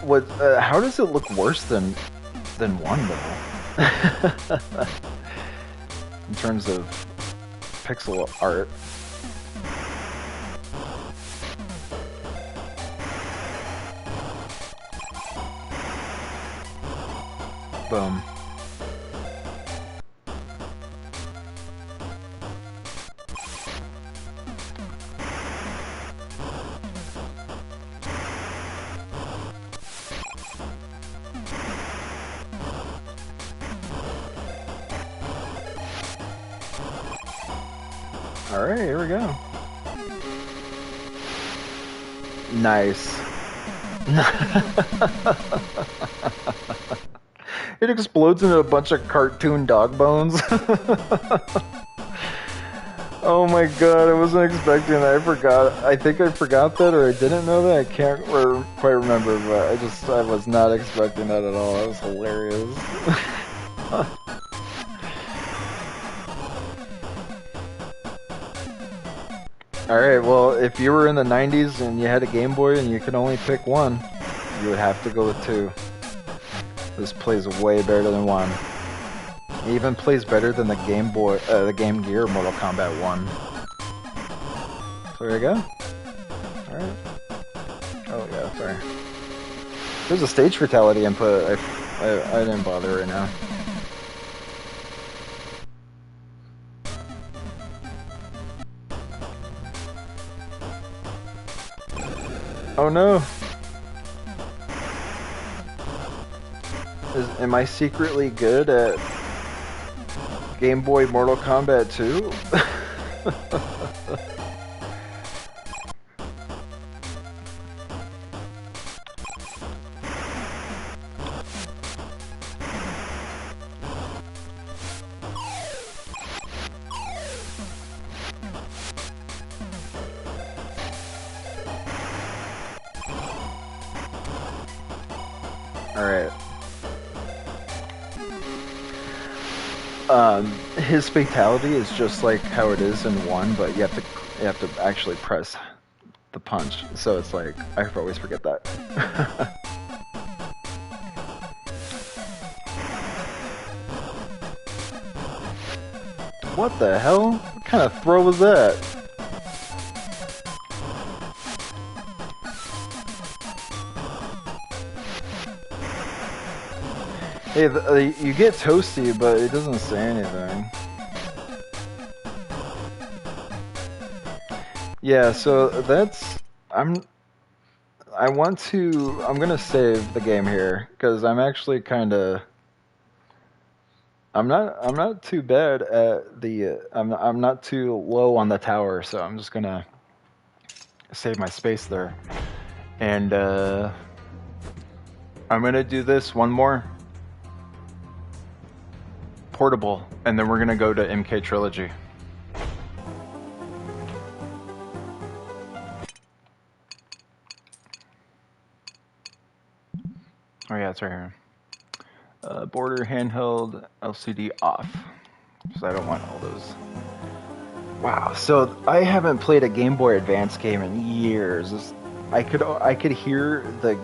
What? How does it look worse than 1 though? In terms of pixel art. Boom. Alright, here we go. Nice. It explodes into a bunch of cartoon dog bones. Oh my god, I wasn't expecting that. I forgot. I think I forgot that or I didn't know that. I can't quite remember, but I was not expecting that at all. That was hilarious. Alright, well, if you were in the 90s and you had a Game Boy and you could only pick one, you would have to go with 2. This plays way better than 1. It even plays better than the the Game Gear Mortal Kombat 1. So there you go. Alright. Oh yeah, sorry. There's a stage fatality input. I didn't bother right now. Oh no! Am I secretly good at Game Boy Mortal Kombat 2? Alright. His fatality is just like how it is in 1, but you have to actually press the punch. So it's like I always forget that. What the hell? What kind of throw was that? Hey, you get toasty, but it doesn't say anything. Yeah, so that's... I'm gonna save the game here, because I'm actually kinda... I'm not too bad at the... I'm not too low on the tower, so I'm just gonna save my space there. And, I'm gonna do this one more. Portable, and then we're gonna go to MK Trilogy. Oh yeah, it's right here. Border handheld LCD off, because I don't want all those. Wow, so I haven't played a Game Boy Advance game in years. I could hear the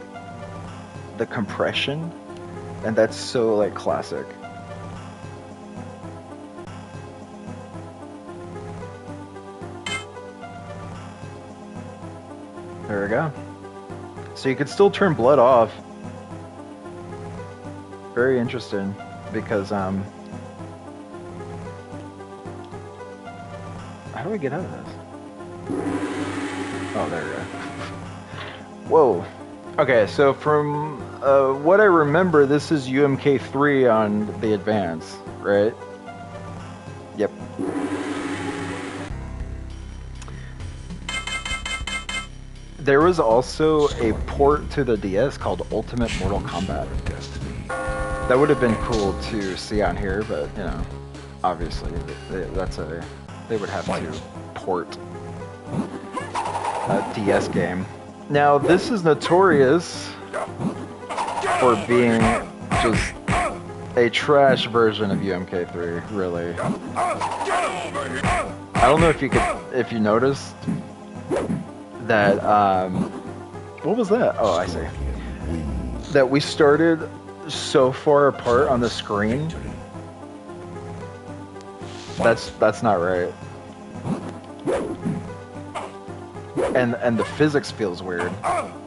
compression, and that's so like classic. There we go. So you could still turn blood off. Very interesting, because how do I get out of this? Oh, there we go. Whoa. Okay, so from what I remember, this is UMK3 on the Advance, right? Yep. There was also a port to the DS called Ultimate Mortal Kombat. That would have been cool to see on here, but you know, obviously they would have to port a DS game. Now this is notorious for being just a trash version of UMK3, really. I don't know if you noticed that, what was that? Oh, I see. That we started so far apart on the screen. That's not right. And the physics feels weird.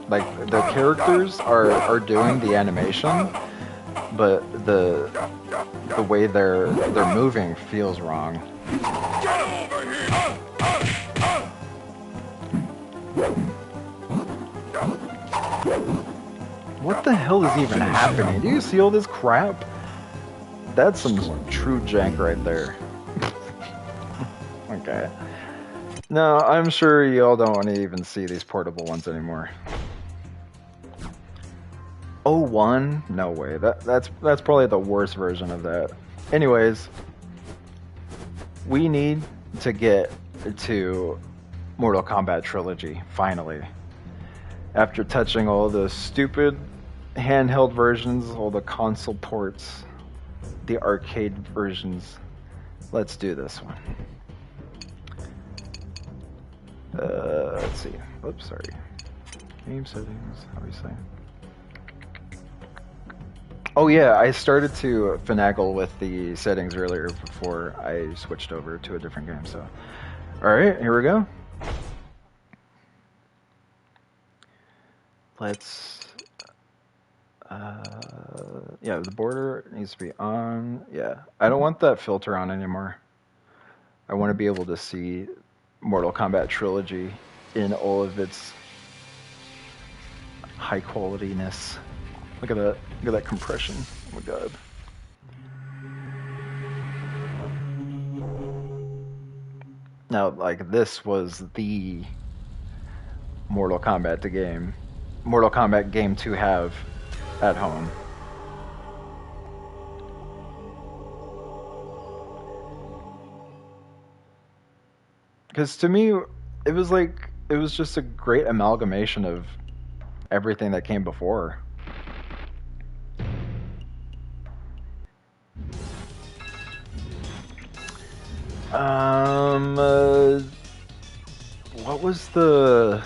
Like the characters are doing the animation, but the way they're moving feels wrong. What the hell is even happening? Do you see all this crap? That's some true jank right there. Okay. No, I'm sure y'all don't want to even see these portable ones anymore. Oh, 01? No way. That's probably the worst version of that. Anyways, we need to get to Mortal Kombat Trilogy, finally. After touching all the stupid handheld versions, all the console ports, the arcade versions, let's do this one. Let's see. Oops, sorry. Game settings, how do we say? Oh yeah, I started to finagle with the settings earlier before I switched over to a different game. So, all right, here we go. Let's. Yeah, the border needs to be on. Yeah, I don't want that filter on anymore. I want to be able to see Mortal Kombat Trilogy in all of its high qualityness. Look at that. Look at that compression. Oh my god. Now, like, this was the Mortal Kombat game to have at home. Because to me, it was just a great amalgamation of everything that came before. What was the?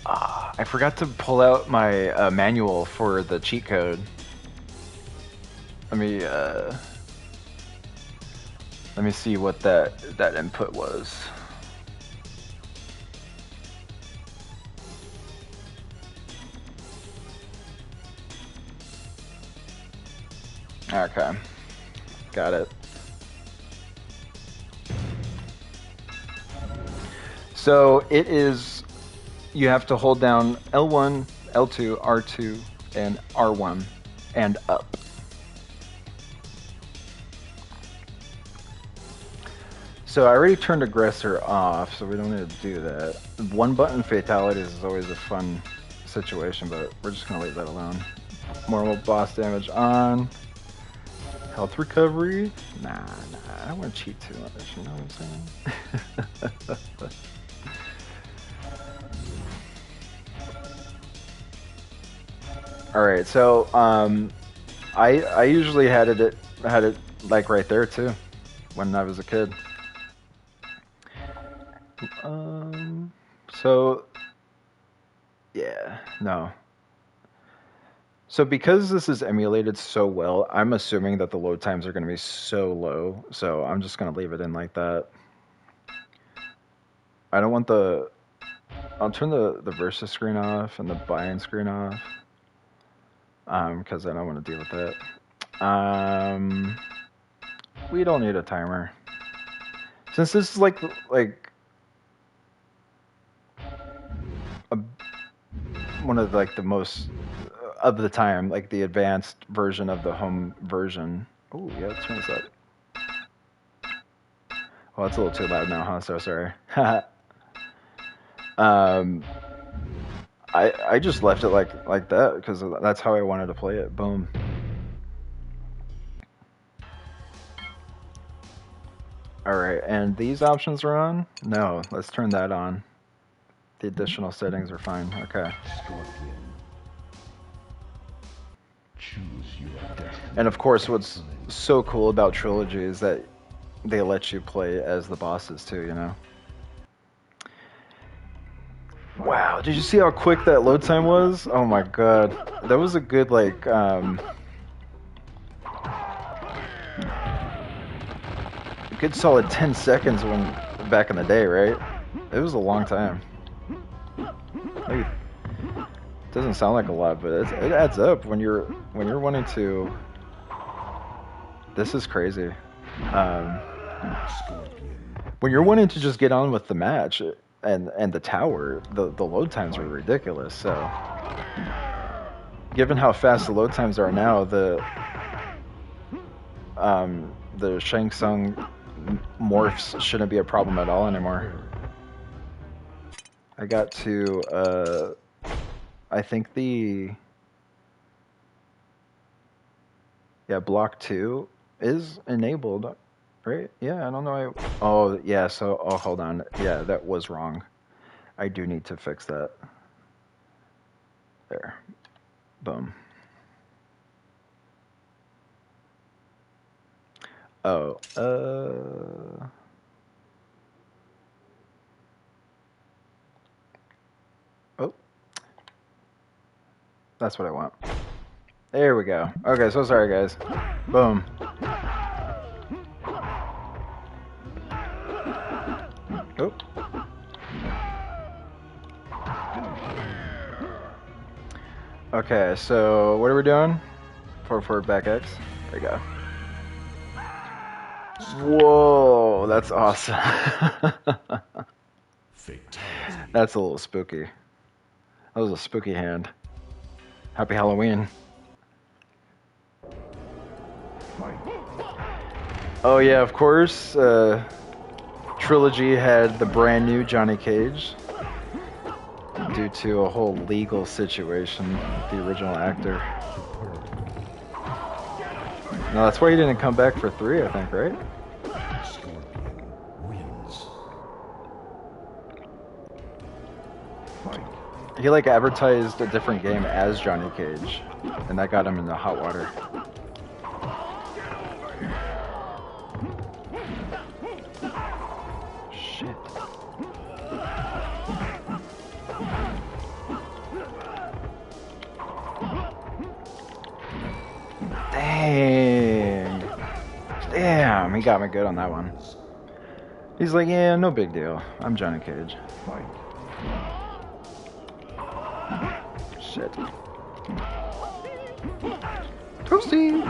I forgot to pull out my manual for the cheat code. Let me see what that input was. Okay, got it. So it is, you have to hold down L1, L2, R2, and R1, and up. So I already turned aggressor off, so we don't need to do that. One button fatalities is always a fun situation, but we're just gonna leave that alone. Normal boss damage on. Health recovery? Nah, I don't want to cheat too much, you know what I'm saying? Alright, so I usually had it like right there too when I was a kid. So yeah, no. So because this is emulated so well, I'm assuming that the load times are going to be so low, so I'm just going to leave it in like that. I don't want the... I'll turn the versus screen off and the buy-in screen off, because I don't want to deal with that. We don't need a timer. Since this is like one of like the most of the time, like the advanced version of the home version. Oh yeah, let's turn this up. Oh, that's a little too loud now, huh? So sorry. I just left it like that because that's how I wanted to play it. Boom. All right, and these options are on? No, let's turn that on. The additional settings are fine. Okay. And of course, what's so cool about Trilogy is that they let you play as the bosses too, you know? Wow, did you see how quick that load time was? Oh my god. That was a good, like, good solid 10 seconds back in the day, right? It was a long time. Like, it doesn't sound like a lot, but it adds up when you're wanting to... This is crazy. When you're wanting to just get on with the match and the tower, the load times are ridiculous. So, given how fast the load times are now, the Shang Tsung morphs shouldn't be a problem at all anymore. I got to I think block 2 is enabled. Right? Yeah, I don't know. Oh, yeah, so, oh, hold on. Yeah, that was wrong. I do need to fix that. There. Boom. Oh, oh. That's what I want. There we go. Okay, so sorry guys. Boom. Oh. Okay, so what are we doing? Forward back X. There we go. Whoa, that's awesome. That's a little spooky. That was a spooky hand. Happy Halloween. Oh yeah, of course. Trilogy had the brand new Johnny Cage due to a whole legal situation with the original actor. No, that's why he didn't come back for 3, I think, right? He like advertised a different game as Johnny Cage, and that got him into hot water. Shit. Dang. Damn, he got me good on that one. He's like, yeah, no big deal. I'm Johnny Cage. Shit. Toasty!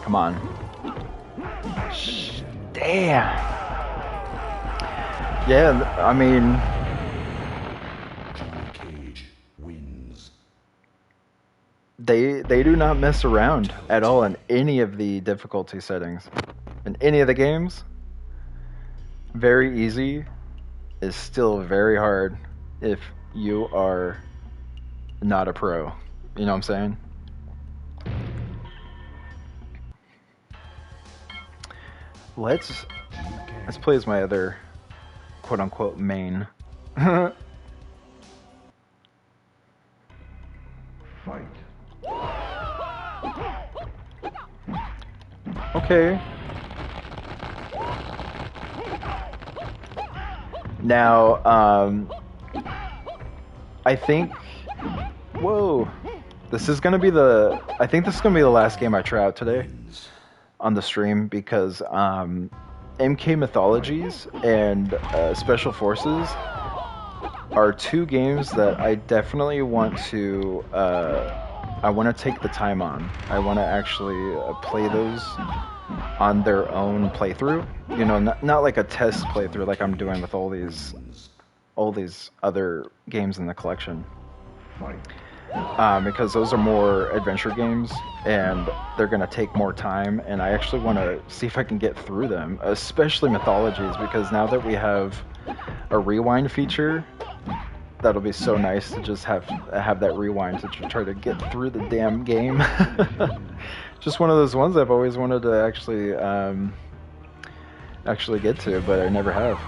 Come on. Damn. Yeah, I mean... They do not mess around at all in any of the difficulty settings. In any of the games, very easy is still very hard if you are not a pro. You know what I'm saying? Let's play as my other quote-unquote main. Fight. Okay. Now, I think, whoa, this is gonna be the, I think this is gonna be the last game I try out today on the stream because MK Mythologies and Special Forces are 2 games that I definitely want to, I want to take the time on. I want to actually play those on their own playthrough. You know, not like a test playthrough like I'm doing with all these other games in the collection. Because those are more adventure games and they're going to take more time, and I actually want to see if I can get through them, especially Mythologies, because now that we have a rewind feature, that'll be so nice to just have that rewind to try to get through the damn game. Just one of those ones I've always wanted to actually get to, but I never have.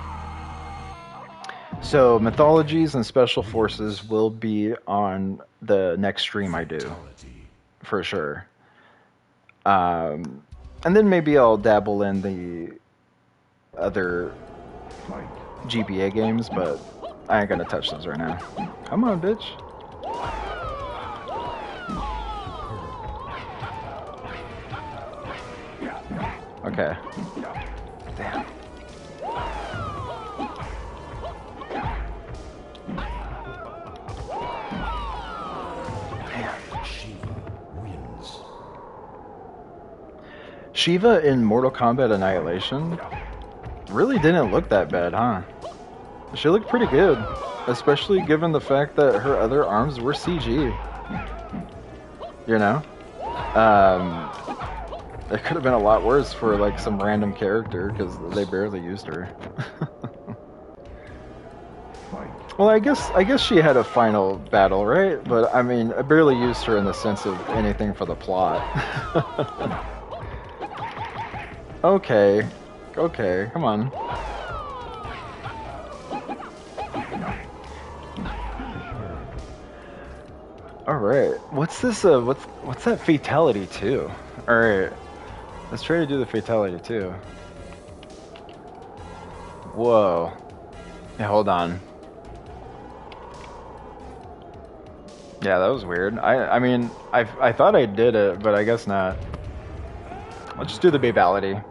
So Mythologies and Special Forces will be on the next stream I do, for sure. And then maybe I'll dabble in the other GBA games, but I ain't gonna touch those right now. Come on, bitch. Okay. Damn. Shiva in Mortal Kombat Annihilation really didn't look that bad, huh? She looked pretty good, especially given the fact that her other arms were CG. You know? It could have been a lot worse for like some random character because they barely used her. Well, I guess she had a final battle, right? But I mean, I barely used her in the sense of anything for the plot. Okay, come on. All right, what's this? What's that fatality too? All right, let's try to do the fatality too. Whoa, Yeah, hold on. Yeah, that was weird. I mean, I thought I did it, but I guess not. I'll just do the babality.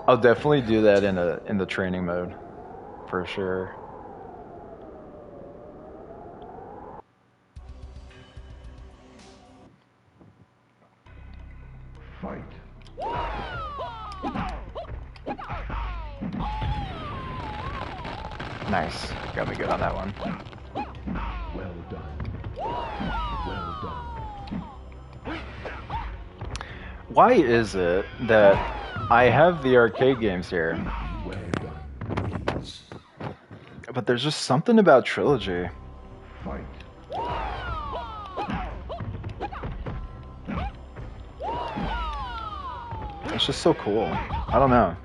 I'll definitely do that in the training mode, for sure. Fight. Nice. Got me good on that one. Well done. Well done. Why is it that I have the arcade games here, Well done. Wins. but there's just something about Trilogy? Fight. It's just so cool. I don't know.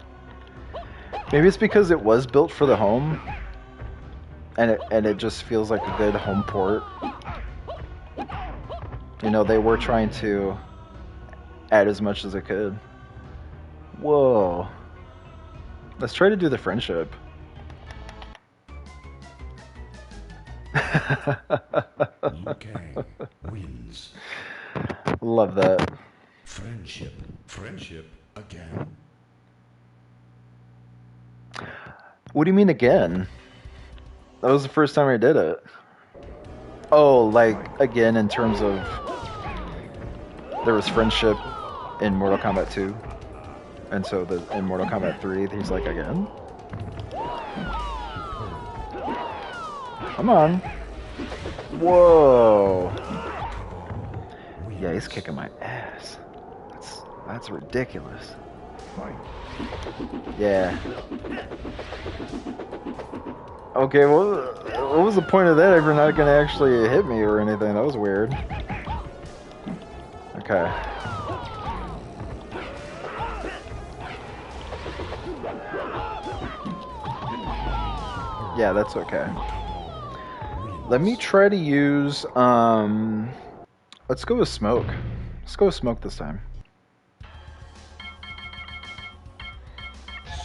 Maybe it's because it was built for the home, and it just feels like a good home port. You know, they were trying to add as much as they could. Whoa. Let's try to do the friendship. Liu Kang wins. Love that. Friendship. Friendship again. What do you mean again? That was the first time I did it. Oh, like, again in terms of there was friendship in Mortal Kombat 2. And so in Mortal Kombat 3, he's like, again? Come on. Whoa. Yeah, he's kicking my ass. That's ridiculous. Fight. Yeah. Okay, well, what was the point of that if you're not gonna actually hit me or anything? That was weird. Okay. Yeah, that's okay. Let me try to use, let's go with smoke. Let's go with smoke this time.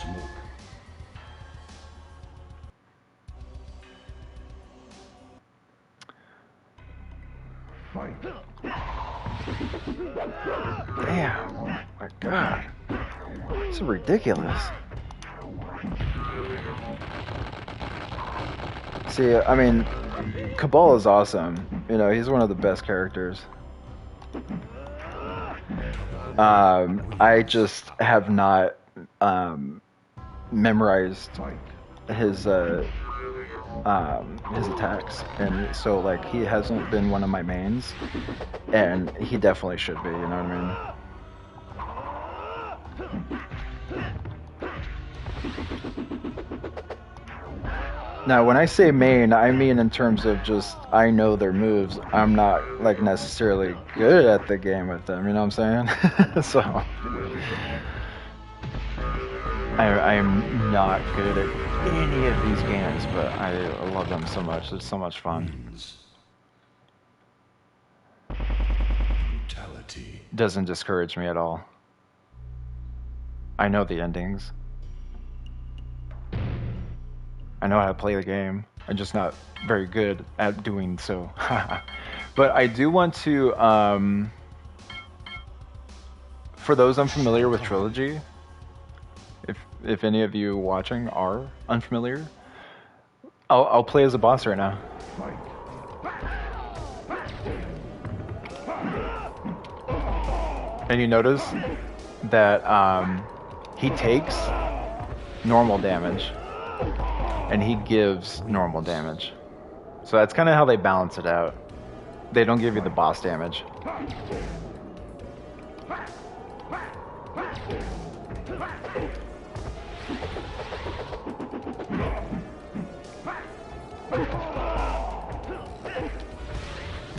Smoke. Fight. Damn, oh my god. This is ridiculous. See, I mean, Cabal is awesome. You know, he's one of the best characters. I just have not memorized his attacks, and so like he hasn't been one of my mains, and he definitely should be. You know what I mean? Now, when I say main, I mean in terms of just I know their moves. I'm not like necessarily good at the game with them. You know what I'm saying? So I'm not good at any of these games, but I love them so much. It's so much fun. Wins. Brutality. Doesn't discourage me at all. I know the endings. I know how to play the game. I'm just not very good at doing so. But I do want to, for those unfamiliar with Trilogy, if any of you watching are unfamiliar, I'll play as a boss right now. Fight. And you notice that he takes normal damage and he gives normal damage. So that's kind of how they balance it out. They don't give you the boss damage.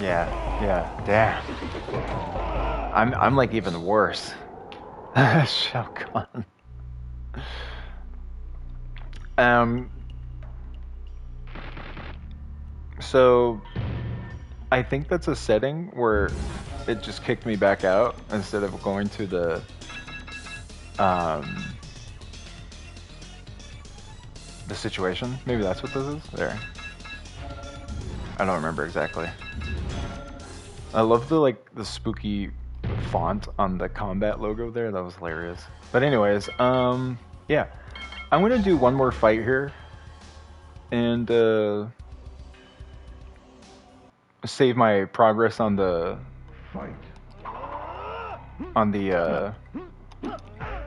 Yeah, damn. I'm like even worse. Shao Kahn. So I think that's a setting where it just kicked me back out instead of going to the the situation. Maybe that's what this is. There. I don't remember exactly. I love the spooky font on the Kombat logo there. That was hilarious. But anyways, yeah, I'm gonna do one more fight here, and save my progress on the Fight.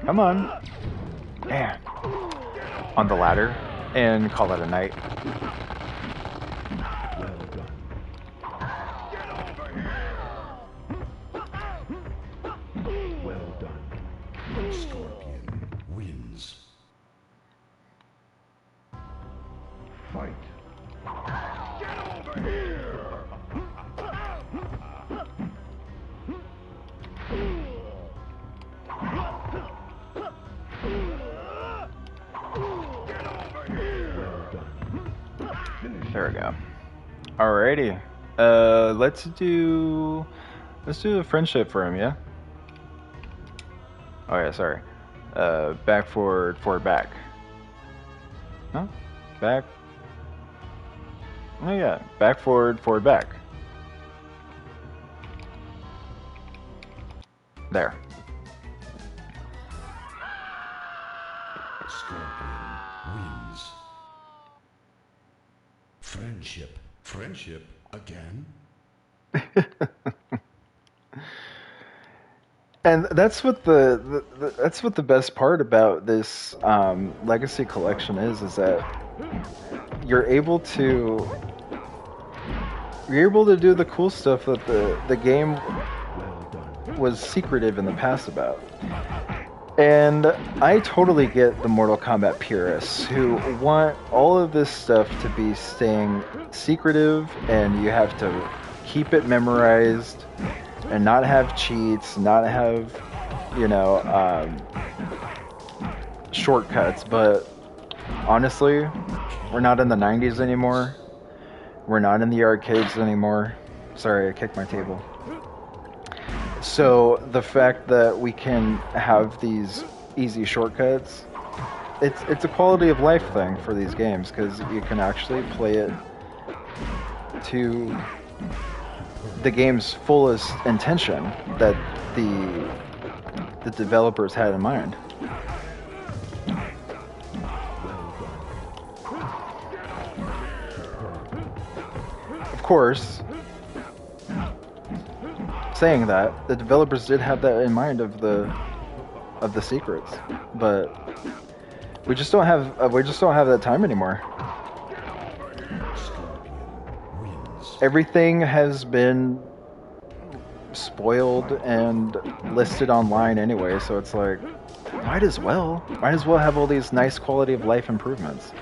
Come on, man, on the ladder, and call it a night. Well done. Well done. Scorpion wins. Fight. Well done. Finish. There we go. Alrighty. Let's do a friendship for him, yeah? Oh yeah, sorry. Back, forward, forward, back. No? Back. Oh yeah, back, forward, forward, back. There. Scorpion wins. Friendship. Friendship again? And that's what that's what the best part about this Legacy Collection is that you're able to do the cool stuff that the game Well done. was secretive in the past about. And I totally get the Mortal Kombat purists who want all of this stuff to be staying secretive, and you have to keep it memorized and not have cheats, not have, you know, shortcuts. But honestly, we're not in the 90s anymore. We're not in the arcades anymore. Sorry, I kicked my table. So the fact that we can have these easy shortcuts, it's a quality of life thing for these games, because you can actually play it to the game's fullest intention that the developers had in mind. Of course, saying that, the developers did have that in mind of the secrets, but we just don't have that time anymore. Everything has been spoiled and listed online anyway, so it's like, might as well have all these nice quality of life improvements.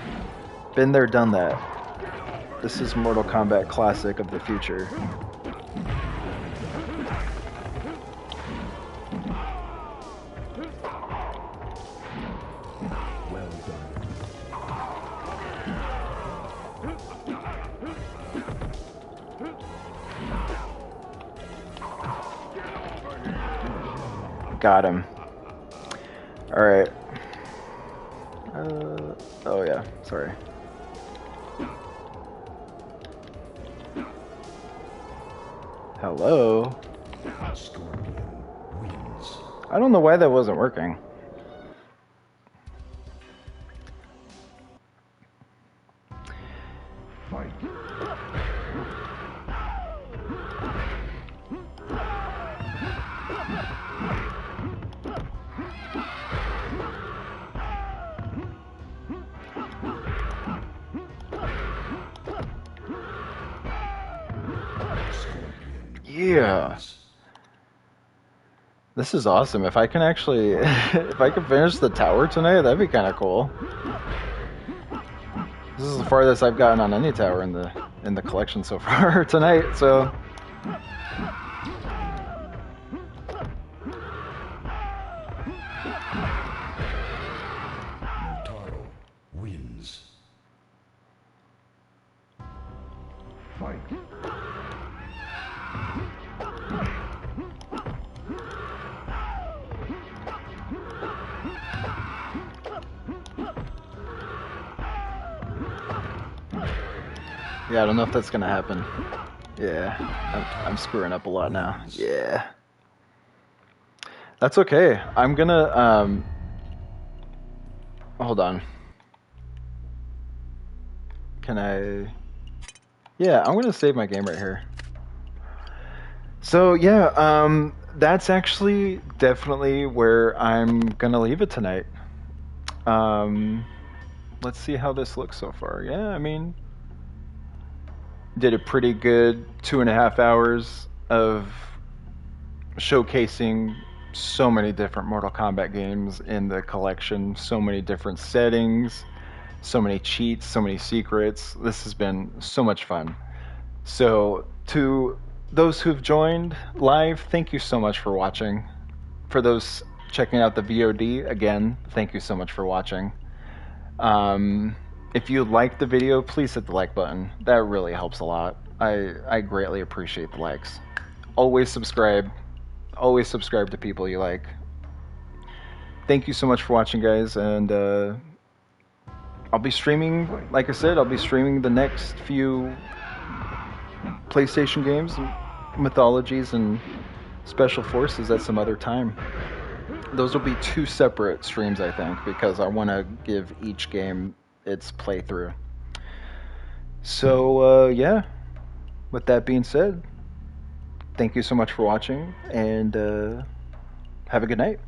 Been there, done that. This is Mortal Kombat Classic of the future. Well done. Got him. Alright. Oh yeah, sorry. Hello? Scorpion wins. I don't know why that wasn't working. Fight. Yeah. This is awesome. If I can actually, if I can finish the tower tonight, that'd be kind of cool. This is the farthest I've gotten on any tower in the collection so far tonight. So. Taro wins. Fight. Yeah, I don't know if that's gonna happen. Yeah, I'm screwing up a lot now. Yeah. That's okay. I'm gonna, hold on. Can I? Yeah, I'm gonna save my game right here. So yeah, that's actually definitely where I'm gonna leave it tonight. Um, let's see how this looks so far. Yeah, I mean, did a pretty good 2.5 hours of showcasing so many different Mortal Kombat games in the collection, so many different settings, so many cheats, so many secrets. This has been so much fun. So, to those who've joined live, thank you so much for watching. For those checking out the VOD, again, thank you so much for watching. If you liked the video, please hit the like button. That really helps a lot. I greatly appreciate the likes. Always subscribe. Always subscribe to people you like. Thank you so much for watching, guys, and I'll be streaming, like I said, I'll be streaming the next few PlayStation games, Mythologies, and Special Forces at some other time. Those will be 2 separate streams, I think, because I want to give each game its playthrough. So, yeah, with that being said, thank you so much for watching, and have a good night.